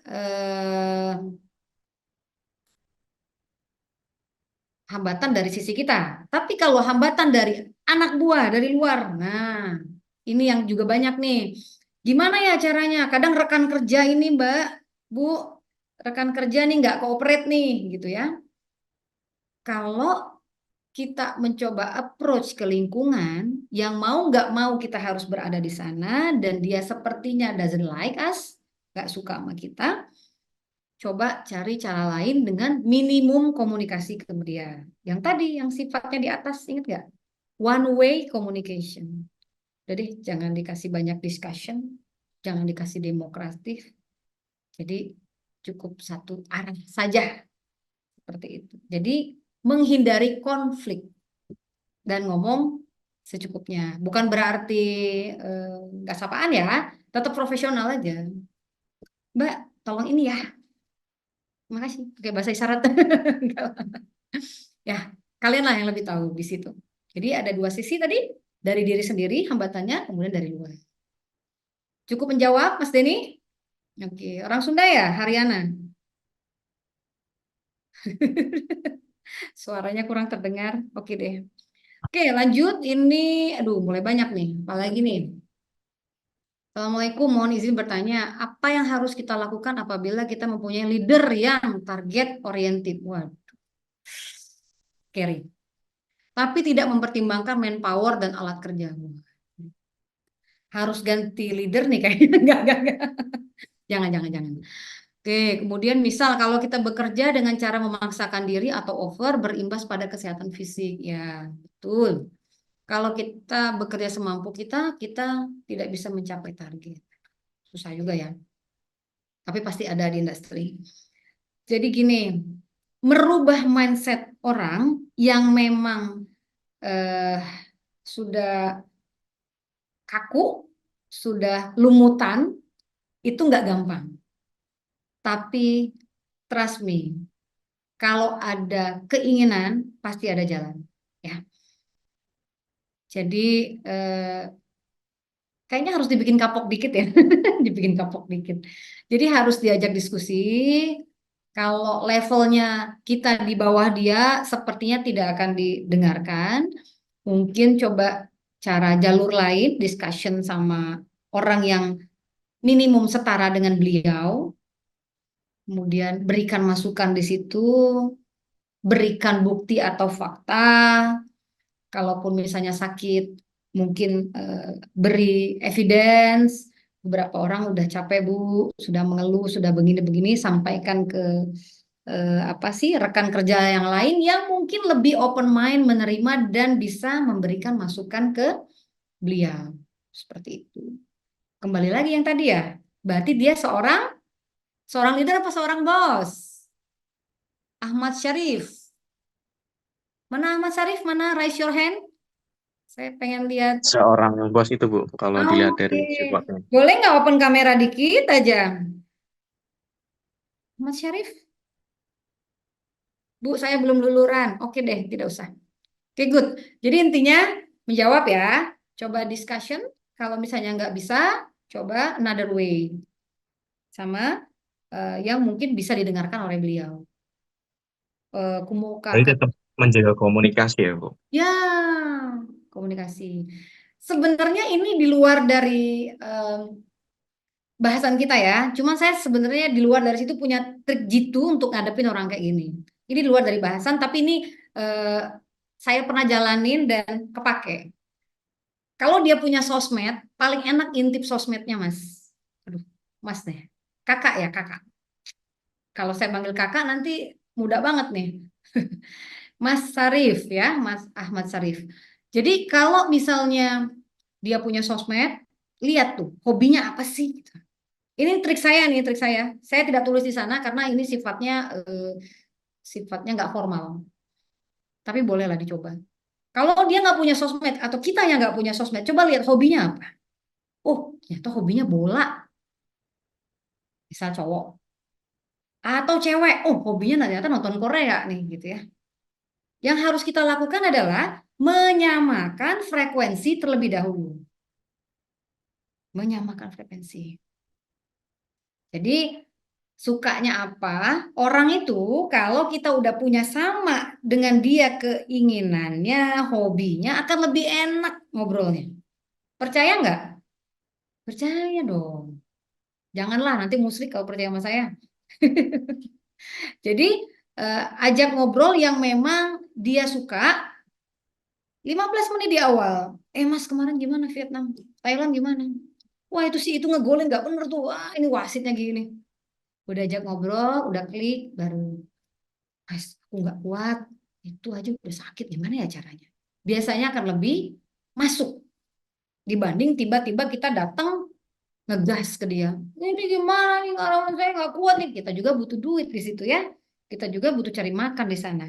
hambatan dari sisi kita. Tapi kalau hambatan dari anak buah dari luar, nah ini yang juga banyak nih. Gimana ya caranya? Kadang rekan kerja ini, Mbak, Bu, rekan kerja nih nggak cooperate nih, gitu ya. Kalau kita mencoba approach ke lingkungan yang mau nggak mau kita harus berada di sana dan dia sepertinya doesn't like us, nggak suka sama kita, coba cari cara lain dengan minimum komunikasi ke dia. Yang tadi, yang sifatnya di atas, ingat nggak? One way communication. Jadi jangan dikasih banyak discussion, jangan dikasih demokratif. Jadi cukup satu arah saja. Seperti itu. Jadi menghindari konflik dan ngomong secukupnya. Bukan berarti nggak sapaan ya, tetap profesional aja. Mbak, tolong ini ya. Makasih, pakai bahasa isyarat. Ya, kalian lah yang lebih tahu di situ. Jadi ada dua sisi tadi, dari diri sendiri hambatannya, kemudian dari luar. Cukup menjawab, Mas Denny? Oke, orang Sunda ya, Haryana. Suaranya kurang terdengar. Oke deh. Oke, lanjut. Ini, aduh, mulai banyak nih. Apalagi nih. Assalamualaikum, mohon izin bertanya, apa yang harus kita lakukan apabila kita mempunyai leader yang target oriented? Waduh, scary. Tapi tidak mempertimbangkan manpower dan alat kerja. Harus ganti leader nih kayaknya. Enggak. Jangan. Oke, kemudian misal kalau kita bekerja dengan cara memaksakan diri atau over berimbas pada kesehatan fisik. Ya, betul. Kalau kita bekerja semampu kita tidak bisa mencapai target. Susah juga ya. Tapi pasti ada di industri. Jadi gini, merubah mindset orang yang memang sudah kaku, sudah lumutan, itu nggak gampang. Tapi trust me, kalau ada keinginan, pasti ada jalan. Ya. Jadi kayaknya harus dibikin kapok dikit ya, dibikin kapok dikit. Jadi harus diajak diskusi. Kalau levelnya kita di bawah dia, sepertinya tidak akan didengarkan. Mungkin coba cara jalur lain, discussion sama orang yang minimum setara dengan beliau. Kemudian berikan masukan di situ, berikan bukti atau fakta. Kalaupun misalnya sakit, mungkin beri evidence. Beberapa orang udah capek Bu, sudah mengeluh, sudah begini-begini, sampaikan ke rekan kerja yang lain yang mungkin lebih open mind menerima dan bisa memberikan masukan ke beliau. Seperti itu. Kembali lagi yang tadi ya, berarti dia seorang leader apa seorang bos? Ahmad Syarif. Mana Ahmad Syarif? Mana? Raise your hand. Saya pengen lihat. Seorang bos itu Bu, kalau dilihat dari Oke. sifatnya. Boleh nggak open kamera dikit aja? Mas Syarif? Bu, saya belum luluran. Oke deh, tidak usah. Oke, good. Jadi intinya menjawab ya. Coba discussion. Kalau misalnya nggak bisa, coba another way. Sama yang mungkin bisa didengarkan oleh beliau. Jadi Kemukakan. tetap menjaga komunikasi ya, Bu. Ya, komunikasi. Sebenarnya ini di luar dari bahasan kita ya. Cuman saya sebenarnya di luar dari situ punya trik jitu untuk ngadepin orang kayak gini. Ini di luar dari bahasan, tapi ini eh, saya pernah jalanin dan kepake. Kalau dia punya sosmed, paling enak intip sosmednya, Mas. Aduh, Mas deh. Kakak ya, kakak. Kalau saya panggil kakak nanti mudah banget nih. Mas Sarif ya, Mas Ahmad Sarif. Jadi kalau misalnya dia punya sosmed, lihat tuh hobinya apa sih? Ini trik saya nih, trik saya. Saya tidak tulis di sana karena ini sifatnya nggak formal. Tapi bolehlah dicoba. Kalau dia nggak punya sosmed atau kita yang nggak punya sosmed, coba lihat hobinya apa. Oh, ternyata hobinya bola, misal cowok. Atau cewek, oh hobinya ternyata nonton Korea nih gitu ya. Yang harus kita lakukan adalah menyamakan frekuensi terlebih dahulu. Menyamakan frekuensi. Jadi sukanya apa? Orang itu kalau kita udah punya sama dengan dia keinginannya, hobinya akan lebih enak ngobrolnya. Percaya nggak? Percaya dong. Janganlah nanti musyrik kalau percaya sama saya. Jadi ajak ngobrol yang memang dia suka 15 menit di awal. Mas kemarin gimana Vietnam? Thailand gimana? Wah itu sih itu ngegolin nggak bener tuh. Wah ini wasitnya gini. Udah ajak ngobrol, udah klik, baru Mas aku nggak kuat. Itu aja udah sakit. Gimana ya caranya? Biasanya akan lebih masuk dibanding tiba-tiba kita datang ngegas ke dia. Ini gimana nih kalau saya nggak kuat nih. Kita juga butuh duit di situ ya. Kita juga butuh cari makan di sana.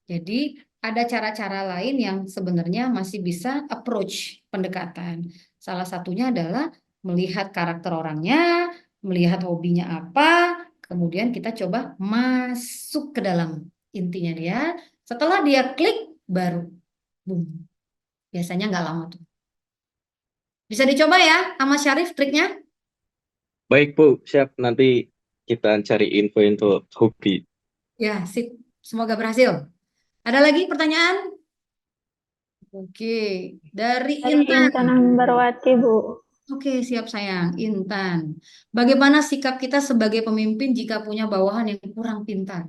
Jadi ada cara-cara lain yang sebenarnya masih bisa approach pendekatan. Salah satunya adalah melihat karakter orangnya, melihat hobinya apa, kemudian kita coba masuk ke dalam intinya dia. Setelah dia klik, baru boom. Biasanya nggak lama tuh. Bisa dicoba ya, sama Syarif triknya? Baik, Bu. Siap. Nanti kita cari info-info hobi. Ya, sip. Semoga berhasil. Ada lagi pertanyaan? Oke, dari Dari Intan. Intan Ambarwati, Bu. Oke, siap sayang. Intan. Bagaimana sikap kita sebagai pemimpin jika punya bawahan yang kurang pintar?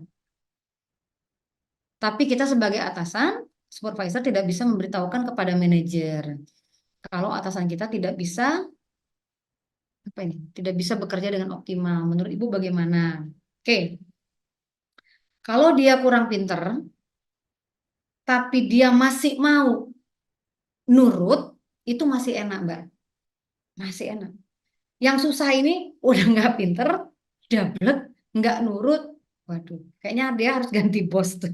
Tapi kita sebagai atasan, supervisor tidak bisa memberitahukan kepada manajer. Kalau atasan kita tidak bisa, apa ini? Tidak bisa bekerja dengan optimal. Menurut Ibu bagaimana? Oke, kalau dia kurang pintar, tapi dia masih mau nurut, itu masih enak, Mbak. Masih enak. Yang susah ini udah nggak pinter, dablek, nggak nurut. Waduh, kayaknya dia harus ganti bos tuh.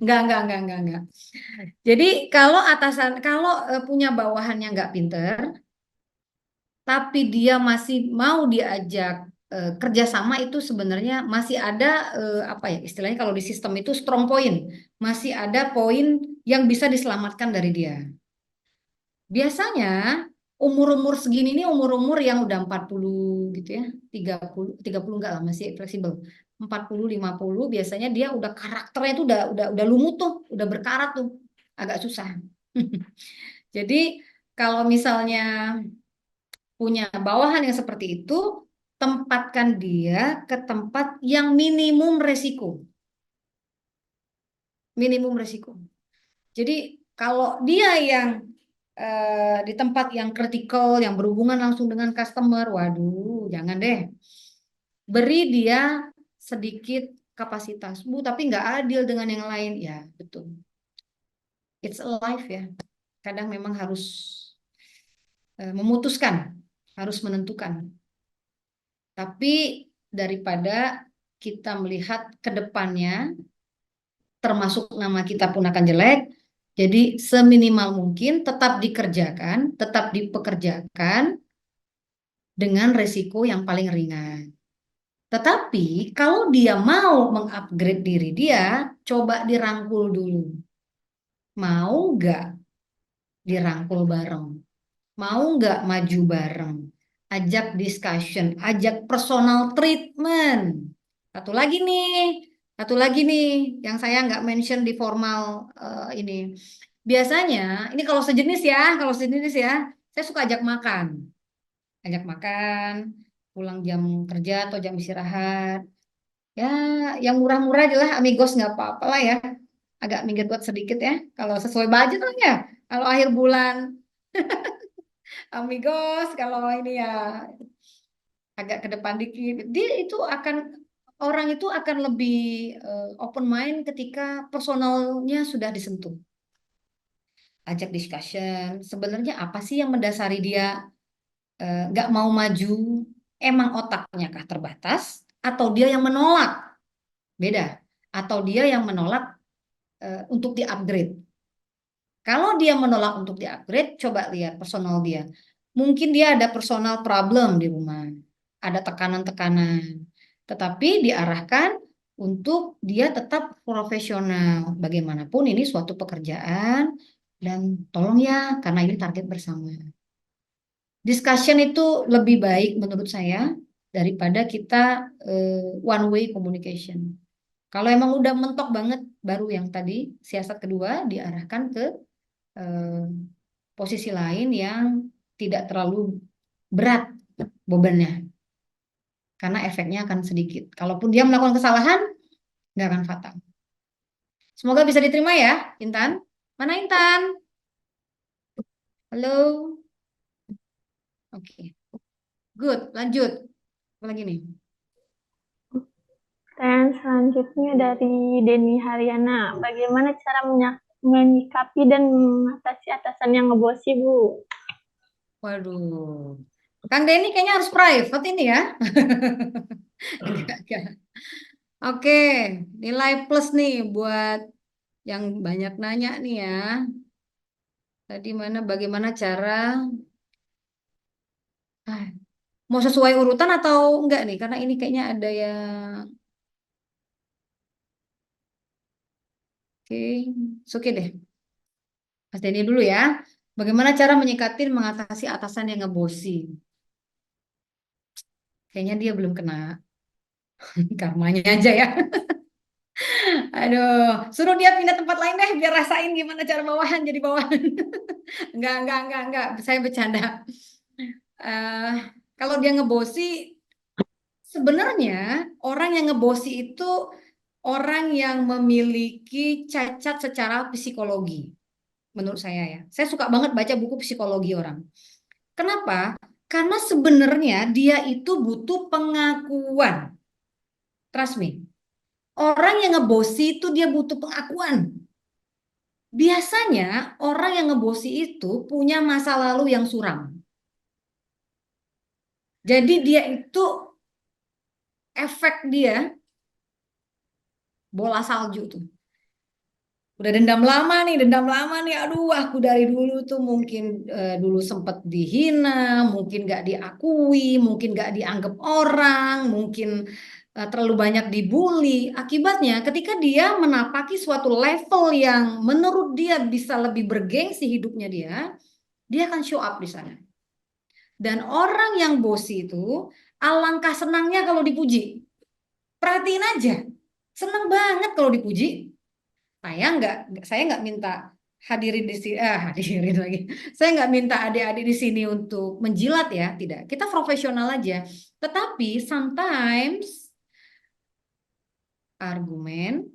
Enggak. Jadi kalau atasan, kalau punya bawahan yang nggak pinter, tapi dia masih mau diajak kerjasama itu sebenarnya masih ada apa ya istilahnya kalau di sistem itu strong point, masih ada poin yang bisa diselamatkan dari dia. Biasanya umur-umur segini ini umur-umur yang udah 40 gitu ya. 30 enggak lah masih fleksibel. 40 50 biasanya dia udah karakternya itu udah lumut tuh, udah berkarat tuh. Agak susah. Jadi kalau misalnya punya bawahan yang seperti itu, tempatkan dia ke tempat yang minimum resiko. Minimum resiko. Jadi kalau dia yang di tempat yang kritikal, yang berhubungan langsung dengan customer, waduh, jangan deh. Beri dia sedikit kapasitas, Bu, tapi nggak adil dengan yang lain. Ya, betul. It's a life ya. Kadang memang harus memutuskan, harus menentukan. Tapi daripada kita melihat ke depannya, termasuk nama kita pun akan jelek, jadi seminimal mungkin tetap dikerjakan, tetap dipekerjakan dengan resiko yang paling ringan. Tetapi kalau dia mau mengupgrade diri dia, coba dirangkul dulu. Mau nggak dirangkul bareng? Mau nggak maju bareng? Ajak discussion, ajak personal treatment. Satu lagi nih, yang saya nggak mention di formal ini. Biasanya, ini kalau sejenis ya, saya suka ajak makan, pulang jam kerja atau jam istirahat. Ya, yang murah-murah aja lah, Amigos nggak apa-apa lah ya. Agak minggir buat sedikit ya, kalau sesuai budget lah ya. Kalau akhir bulan, Amigos, kalau ini ya agak ke depan dikit. Orang itu akan lebih open mind ketika personalnya sudah disentuh. Ajak discussion, sebenarnya apa sih yang mendasari dia nggak mau maju? Emang otaknya kah terbatas? Atau dia yang menolak? Beda. Atau dia yang menolak untuk di-upgrade. Kalau dia menolak untuk di-upgrade, coba lihat personal dia. Mungkin dia ada personal problem di rumah. Ada tekanan-tekanan. Tetapi diarahkan untuk dia tetap profesional. Bagaimanapun ini suatu pekerjaan. Dan tolong ya, karena ini target bersama. Discussion itu lebih baik menurut saya daripada kita one way communication. Kalau emang udah mentok banget, baru yang tadi siasat kedua diarahkan ke posisi lain yang tidak terlalu berat bebannya, karena efeknya akan sedikit. Kalaupun dia melakukan kesalahan, nggak akan fatal. Semoga bisa diterima ya, Intan. Mana Intan? Halo? Oke. Good, lanjut. Apa lagi nih? Dan selanjutnya dari Denny Haryana, bagaimana cara menyikapi dan mengatasi atasan yang ngebosi, Bu? Waduh. Kang Denny kayaknya harus private ini ya. Enggak. Oke, nilai plus nih buat yang banyak nanya nih ya. Tadi bagaimana cara mau sesuai urutan atau enggak nih? Karena ini kayaknya ada yang oke deh. Mas Denny dulu ya. Bagaimana cara menyikapi mengatasi atasan yang ngebosi? Kayaknya dia belum kena karmanya aja ya. Aduh, suruh dia pindah tempat lain deh biar rasain gimana cara bawahan jadi bawahan. Enggak. Saya bercanda. Kalau dia ngebosi, sebenarnya orang yang ngebosi itu orang yang memiliki cacat secara psikologi. Menurut saya ya. Saya suka banget baca buku psikologi orang. Kenapa? Karena sebenarnya dia itu butuh pengakuan. Trust me. Orang yang ngebosi itu dia butuh pengakuan. Biasanya orang yang ngebosi itu punya masa lalu yang suram. Jadi dia itu efek dia bola salju tuh. Udah dendam lama nih. Aduh, aku dari dulu tuh mungkin dulu sempat dihina, mungkin gak diakui, mungkin gak dianggap orang, mungkin terlalu banyak dibully. Akibatnya ketika dia menapaki suatu level yang menurut dia bisa lebih bergengsi hidupnya dia akan show up di sana. Dan orang yang bosi itu alangkah senangnya kalau dipuji. Perhatiin aja, senang banget kalau dipuji. Saya nggak minta hadirin di sini, hadirin lagi. Saya nggak minta adik-adik di sini untuk menjilat ya, tidak. Kita profesional aja. Tetapi sometimes argumen,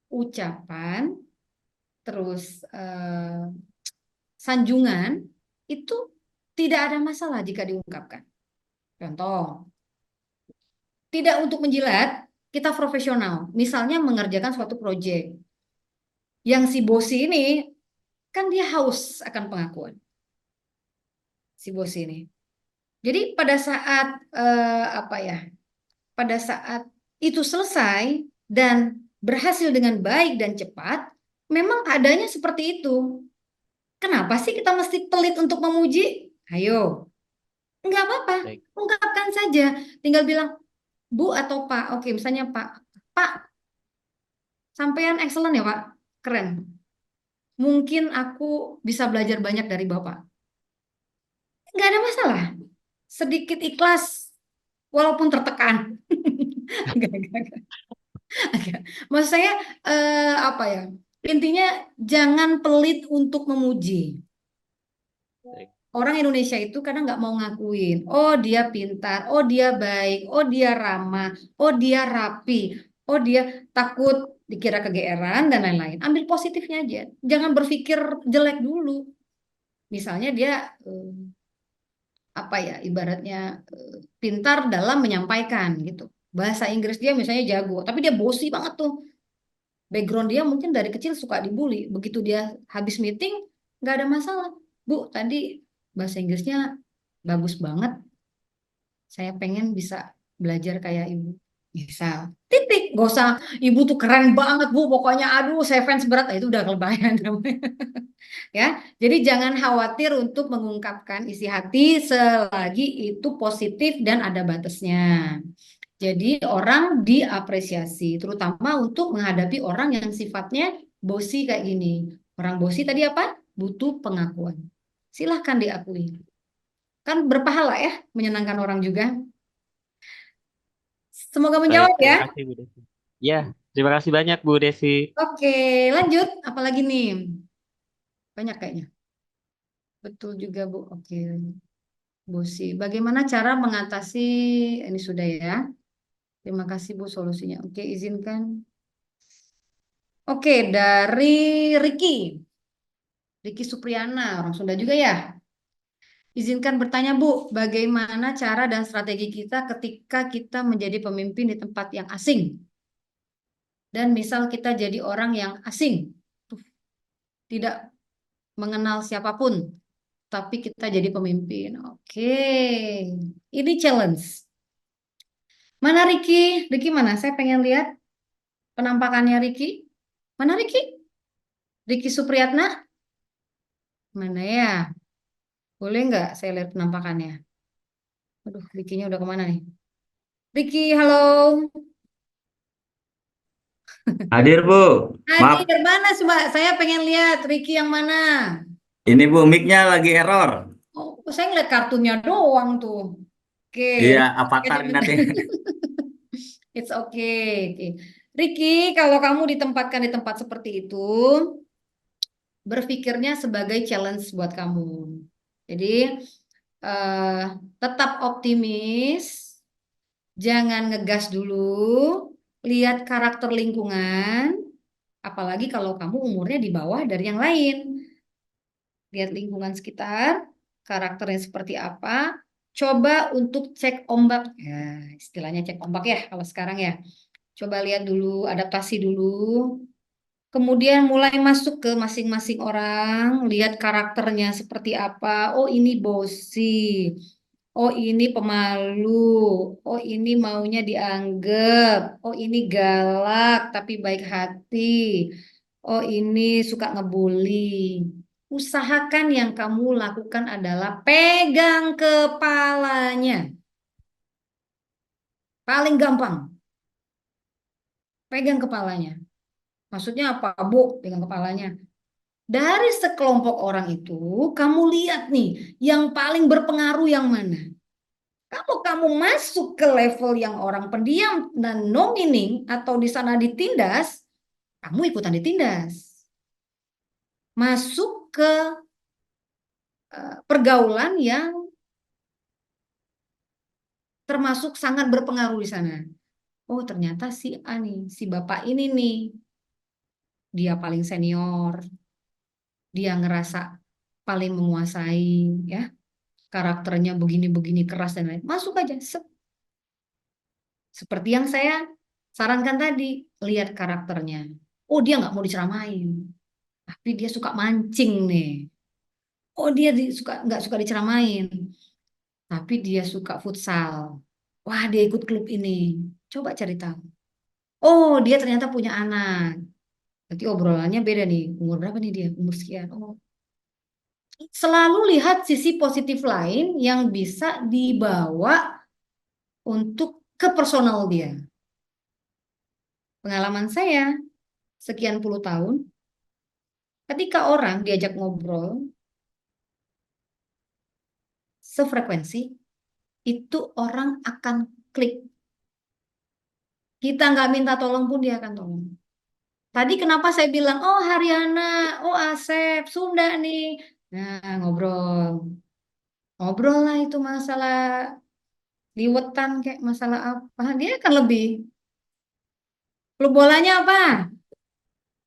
ucapan, terus sanjungan itu tidak ada masalah jika diungkapkan. Contoh, tidak untuk menjilat, kita profesional. Misalnya mengerjakan suatu proyek. Yang si bosi ini kan dia haus akan pengakuan. Si bosi ini. Jadi pada saat pada saat itu selesai dan berhasil dengan baik dan cepat, memang adanya seperti itu. Kenapa sih kita mesti pelit untuk memuji? Ayo. Enggak apa-apa, ungkapkan saja. Tinggal bilang, Bu atau Pak. Oke, misalnya Pak. Pak, sampean excellent ya Pak. Keren. Mungkin aku bisa belajar banyak dari Bapak. Nggak ada masalah. Sedikit ikhlas, walaupun tertekan. Nggak. Agak. Maksud saya, apa ya? Intinya jangan pelit untuk memuji. Baik. Orang Indonesia itu kadang nggak mau ngakuin, oh dia pintar, oh dia baik, oh dia ramah, oh dia rapi, oh dia takut dikira kegeeran dan lain-lain. Ambil positifnya aja, jangan berpikir jelek dulu. Misalnya dia apa ya, ibaratnya pintar dalam menyampaikan gitu. Bahasa Inggris dia misalnya jago, tapi dia bosi banget tuh. Background dia mungkin dari kecil suka dibully. Begitu dia habis meeting, nggak ada masalah. Bu, tadi bahasa Inggrisnya bagus banget. Saya pengen bisa belajar kayak ibu. Bisa. Titik. Gak usah, ibu tuh keren banget, Bu. Pokoknya, aduh, saya fans berat. Nah, itu udah kelebihan namanya. Ya, jadi jangan khawatir untuk mengungkapkan isi hati selagi itu positif dan ada batasnya. Jadi orang diapresiasi, terutama untuk menghadapi orang yang sifatnya bosi kayak gini. Orang bosi tadi apa? Butuh pengakuan. Silahkan diakui. Kan berpahala ya, menyenangkan orang juga. Semoga Baik, menjawab ya. terima kasih Bu Desi. Ya, terima kasih banyak Bu Desi. Oke, lanjut. Apalagi nih? Banyak kayaknya. Betul juga, Bu. Oke, bosi. Bagaimana cara mengatasi, ini sudah ya. Terima kasih Bu solusinya. Oke, izinkan. Oke, dari Ricky. Ricky Supriyana, orang Sunda juga ya. Izinkan bertanya Bu, bagaimana cara dan strategi kita ketika kita menjadi pemimpin di tempat yang asing? Dan misal kita jadi orang yang asing, tidak mengenal siapapun, tapi kita jadi pemimpin. Oke, ini challenge. Mana Ricky? Ricky mana? Saya pengen lihat penampakannya Ricky. Mana Ricky? Ricky Supriyatna? Mana ya? Boleh nggak saya lihat penampakannya? Aduh, Ricky-nya udah kemana nih? Ricky, halo. Hadir Bu, maaf Hadir mana coba? Saya pengen lihat Ricky yang mana. ini Bu mic-nya lagi error. Oh, saya ngeliat kartunya doang tuh. Oke, Iya, Ricky, avatar aja nanti. It's okay. Oke. Ricky, kalau kamu ditempatkan di tempat seperti itu, berpikirnya sebagai challenge buat kamu. Jadi, eh, tetap optimis, jangan ngegas dulu, lihat karakter lingkungan, apalagi kalau kamu umurnya di bawah dari yang lain. Lihat lingkungan sekitar, karakternya seperti apa, coba untuk cek ombak. Ya, istilahnya cek ombak ya kalau sekarang ya. Coba lihat dulu, adaptasi dulu. Kemudian mulai masuk ke masing-masing orang, lihat karakternya seperti apa. Oh, ini bosi. Oh, ini pemalu. Oh, ini maunya dianggap. Oh, ini galak tapi baik hati. Oh, ini suka ngebully. Usahakan yang kamu lakukan adalah pegang kepalanya. Paling gampang, pegang kepalanya. Maksudnya apa, Bu? Pegang kepalanya. Dari sekelompok orang itu, kamu lihat nih, yang paling berpengaruh yang mana? Kalau kamu masuk ke level yang orang pendiam dan nomining atau di sana ditindas, kamu ikutan ditindas. Masuk ke pergaulan yang termasuk sangat berpengaruh di sana. Oh, ternyata si A nih, si bapak ini nih, dia paling senior, dia ngerasa paling menguasai, ya, karakternya begini-begini keras dan lain. Masuk aja, seperti yang saya sarankan tadi, lihat karakternya. Oh, dia nggak mau diceramain, tapi dia suka mancing nih. Oh, dia suka nggak suka diceramain, tapi dia suka futsal. Wah, dia ikut klub ini. Coba cari tahu. Oh, dia ternyata punya anak. Berarti obrolannya beda nih. Umur berapa nih dia? Umur sekian. Oh. Selalu lihat sisi positif lain yang bisa dibawa untuk ke personal dia. Pengalaman saya sekian puluh tahun, ketika orang diajak ngobrol sefrekuensi, itu orang akan klik. Kita nggak minta tolong pun dia akan tolong. Tadi kenapa saya bilang, oh Haryana, oh Asep, Sunda nih. Nah, ngobrol. Ngobrol lah itu masalah liwetan kayak masalah apa. Dia akan lebih. Klub bolanya apa?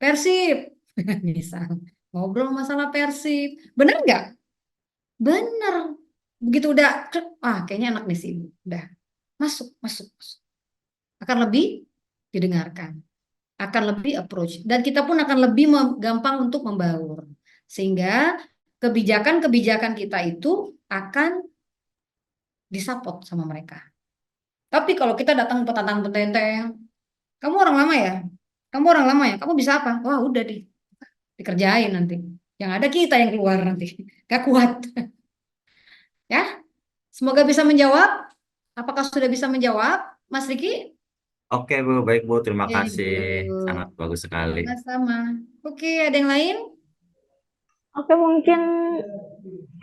Persib. Misal. Ngobrol masalah Persib. Bener nggak? Bener. Begitu udah, kayaknya enak nih sih. Udah. Masuk, masuk, masuk. Akan lebih didengarkan. Akan lebih approach. Dan kita pun akan lebih gampang untuk membaur. Sehingga kebijakan-kebijakan kita itu akan disupport sama mereka. Tapi kalau kita datang petantang petenteng, kamu orang lama ya? Kamu orang lama ya? Kamu bisa apa? Wah udah dikerjain nanti. Yang ada kita yang keluar nanti. Gak kuat. Ya, semoga bisa menjawab. Apakah sudah bisa menjawab, Mas Riki? Oke Bu, baik Bu, terima Ya, kasih. Sangat bagus sekali. sama-sama. Oke, ada yang lain? Oke, mungkin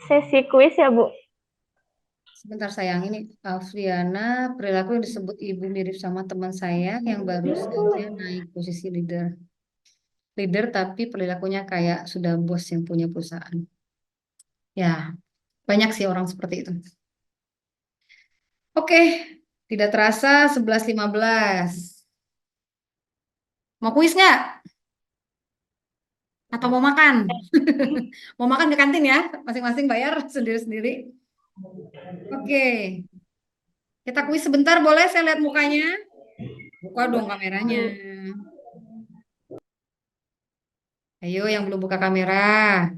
sesi kuis ya, Bu. Sebentar sayang, ini Alfiana, perilaku yang disebut ibu mirip sama teman saya yang baru saja naik posisi leader. Leader tapi perilakunya kayak sudah bos yang punya perusahaan. Ya, banyak sih orang seperti itu. Oke, tidak terasa 11.15. Mau kuis nggak? Atau mau makan? Mau makan ke kantin ya, masing-masing bayar sendiri-sendiri. Oke, kita kuis sebentar boleh saya lihat mukanya? Buka dong kameranya. Ayo yang belum buka kamera.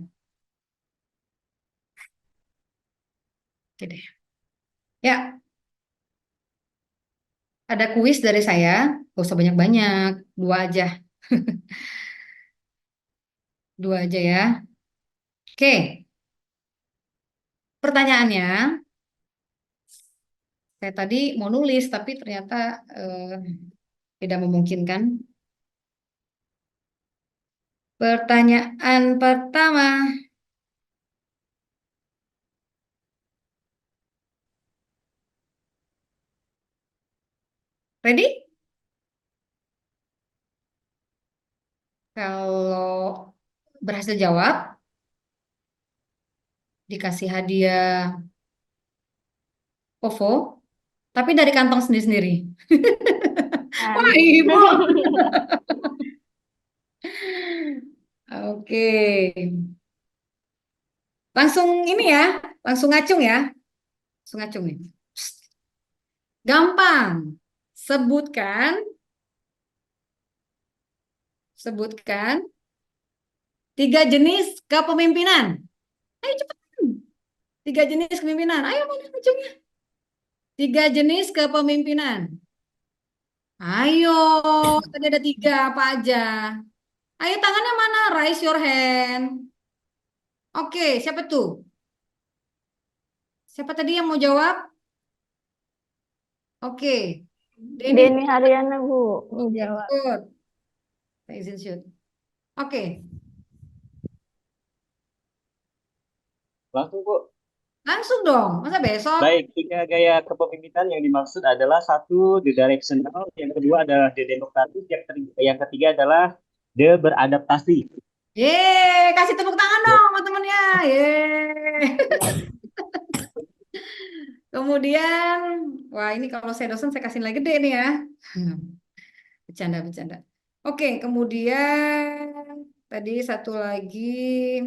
Oke deh. Ya, ada kuis dari saya. Gak usah banyak-banyak, 2 aja. 2 aja ya. Oke, pertanyaannya, saya tadi mau nulis tapi ternyata tidak memungkinkan. Pertanyaan pertama. Ready? Kalau berhasil jawab, dikasih hadiah OVO, tapi dari kantong sendiri-sendiri. Wah, Ibu. Oke. Langsung ini ya, langsung ngacung ya. Langsung ngacung nih. Gampang. Sebutkan 3 jenis kepemimpinan. Ayo cepetan. 3 jenis kepemimpinan. Ayo mana ngacungnya? 3 jenis kepemimpinan. Ayo, tadi ada 3 apa aja? Ayo tangannya mana? Raise your hand. Oke, siapa tuh? Siapa tadi yang mau jawab? Oke. Denny Haryana, Bu. Menjawab. Good. Saya izin shoot. Oke. Langsung, Bu. Langsung dong. Masa besok? Baik, 3 gaya kepemimpinan yang dimaksud adalah 1, the directional, yang kedua adalah the demokratis, yang ketiga adalah the beradaptasi. Yeay, kasih tepuk tangan dong sama temennya. Yeay. Kemudian, wah ini kalau saya dosen saya kasih nilai gede nih ya. Bercanda. Oke, kemudian tadi satu lagi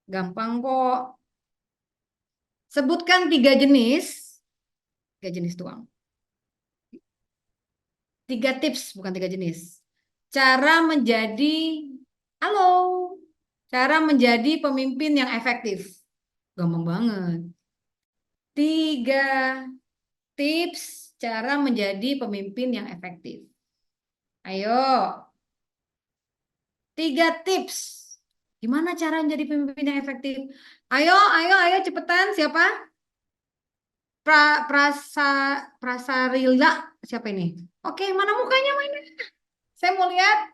gampang kok. Sebutkan 3 jenis. 3 jenis doang. 3 tips, bukan 3 jenis. Cara menjadi pemimpin yang efektif. Gampang banget. 3 tips cara menjadi pemimpin yang efektif. Ayo. 3 tips. Gimana cara menjadi pemimpin yang efektif? Ayo cepetan. Siapa? Prasarila, siapa ini? Oke, mana mukanya mana? Saya mau lihat.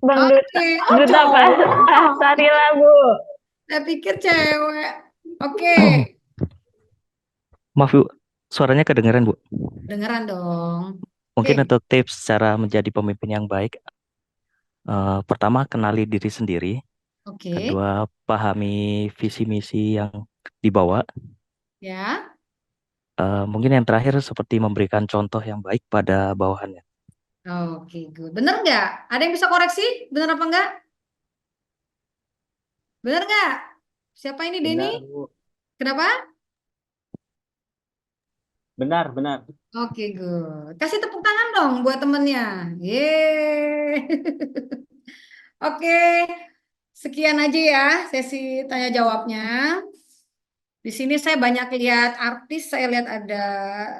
Bang Oke, oh Duta cowok. Sarila, Bu. Saya pikir cewek. Oke, Maaf Bu, suaranya kedengeran Bu. dengeran dong. Mungkin Oke, untuk tips cara menjadi pemimpin yang baik, pertama kenali diri sendiri, oke, kedua pahami visi misi yang dibawa, ya. mungkin yang terakhir seperti memberikan contoh yang baik pada bawahannya. Oke, good. Bener nggak? Ada yang bisa koreksi? Bener apa enggak? Bener nggak? Siapa ini, Denny? Benar, Bu. Kenapa? Benar, benar. Oke, good. Kasih tepuk tangan dong buat temennya. Yeay. Oke, sekian aja ya sesi tanya jawabnya. Di sini saya banyak lihat artis, saya lihat ada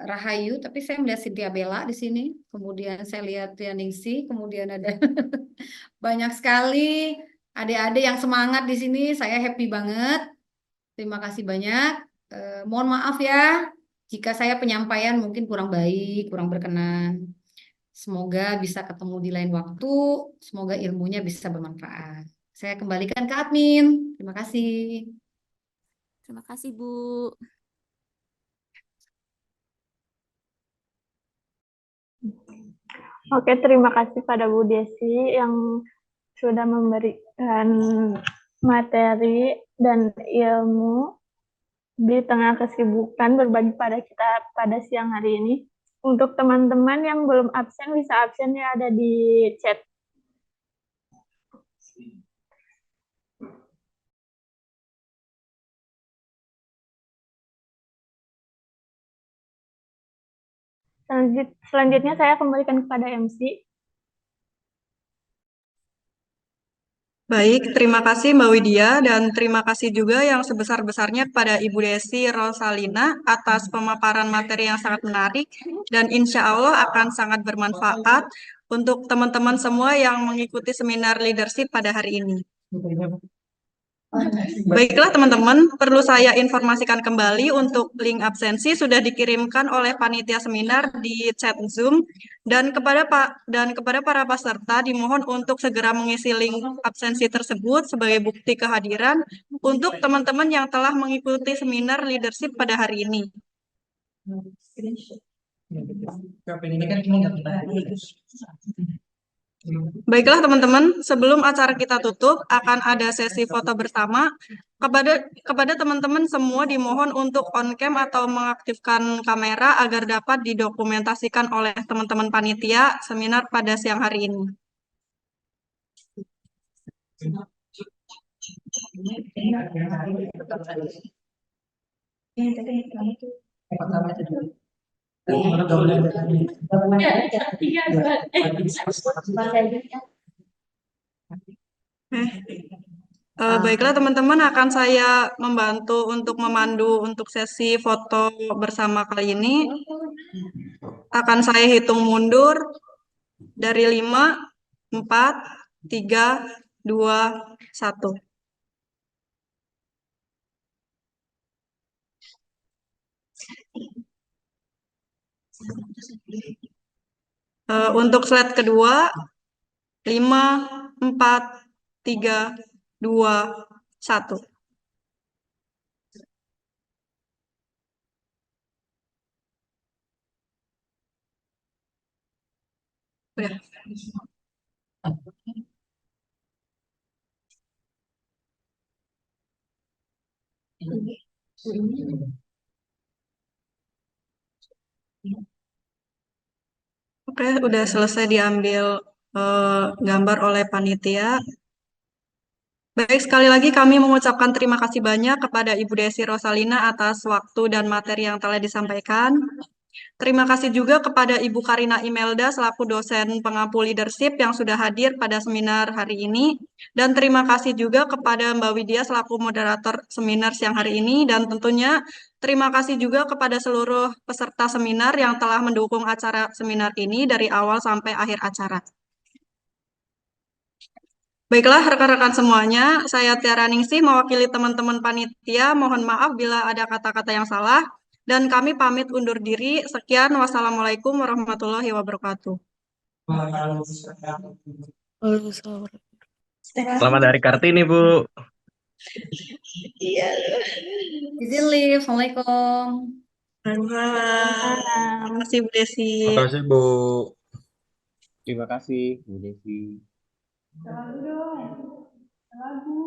Rahayu, tapi saya melihat Cynthia Bella di sini. Kemudian saya lihat Ningsih, kemudian ada banyak sekali adik-adik yang semangat di sini. Saya happy banget. Terima kasih banyak. Mohon maaf ya jika saya penyampaian mungkin kurang baik, kurang berkenan. Semoga bisa ketemu di lain waktu. Semoga ilmunya bisa bermanfaat. Saya kembalikan ke admin. Terima kasih. Terima kasih, Bu. Oke, terima kasih pada Bu Desi yang sudah memberikan materi dan ilmu di tengah kesibukan berbagi pada kita pada siang hari ini. Untuk teman-teman yang belum absen, bisa absen ya, ada di chat. Selanjutnya saya kembalikan kepada MC. Baik, terima kasih Mbak Widya dan terima kasih juga yang sebesar-besarnya kepada Ibu Desi Rosalina atas pemaparan materi yang sangat menarik dan insya Allah akan sangat bermanfaat untuk teman-teman semua yang mengikuti seminar leadership pada hari ini. Baiklah teman-teman, perlu saya informasikan kembali untuk link absensi sudah dikirimkan oleh panitia seminar di chat Zoom dan kepada para peserta dimohon untuk segera mengisi link absensi tersebut sebagai bukti kehadiran untuk teman-teman yang telah mengikuti seminar leadership pada hari ini. Baiklah teman-teman, sebelum acara kita tutup, akan ada sesi foto bersama. Kepada teman-teman semua dimohon untuk on cam atau mengaktifkan kamera agar dapat didokumentasikan oleh teman-teman panitia seminar pada siang hari ini. Baiklah teman-teman, akan saya membantu untuk memandu untuk sesi foto bersama kali ini. Akan saya hitung mundur dari 5, 4, 3, 2, 1. Untuk slide kedua, 5, 4, 3, 2, 1. Udah. Oke, udah selesai diambil gambar oleh panitia. Baik, sekali lagi kami mengucapkan terima kasih banyak kepada Ibu Desi Rosalina atas waktu dan materi yang telah disampaikan. Terima kasih juga kepada Ibu Karina Imelda selaku dosen pengampu leadership yang sudah hadir pada seminar hari ini. Dan terima kasih juga kepada Mbak Widya selaku moderator seminar siang hari ini. Dan tentunya terima kasih juga kepada seluruh peserta seminar yang telah mendukung acara seminar ini dari awal sampai akhir acara. Baiklah, rekan-rekan semuanya, saya Tiara Ningsih mewakili teman-teman panitia. Mohon maaf bila ada kata-kata yang salah. Dan kami pamit undur diri. Sekian, wassalamualaikum warahmatullahi wabarakatuh. Selamat Hari Kartini, Bu. Iya. Izin live. Assalamualaikum. Terima kasih Bu Desi. Makasih, Bu. Terima kasih, Bu Desi. Lagu dong. Lagu.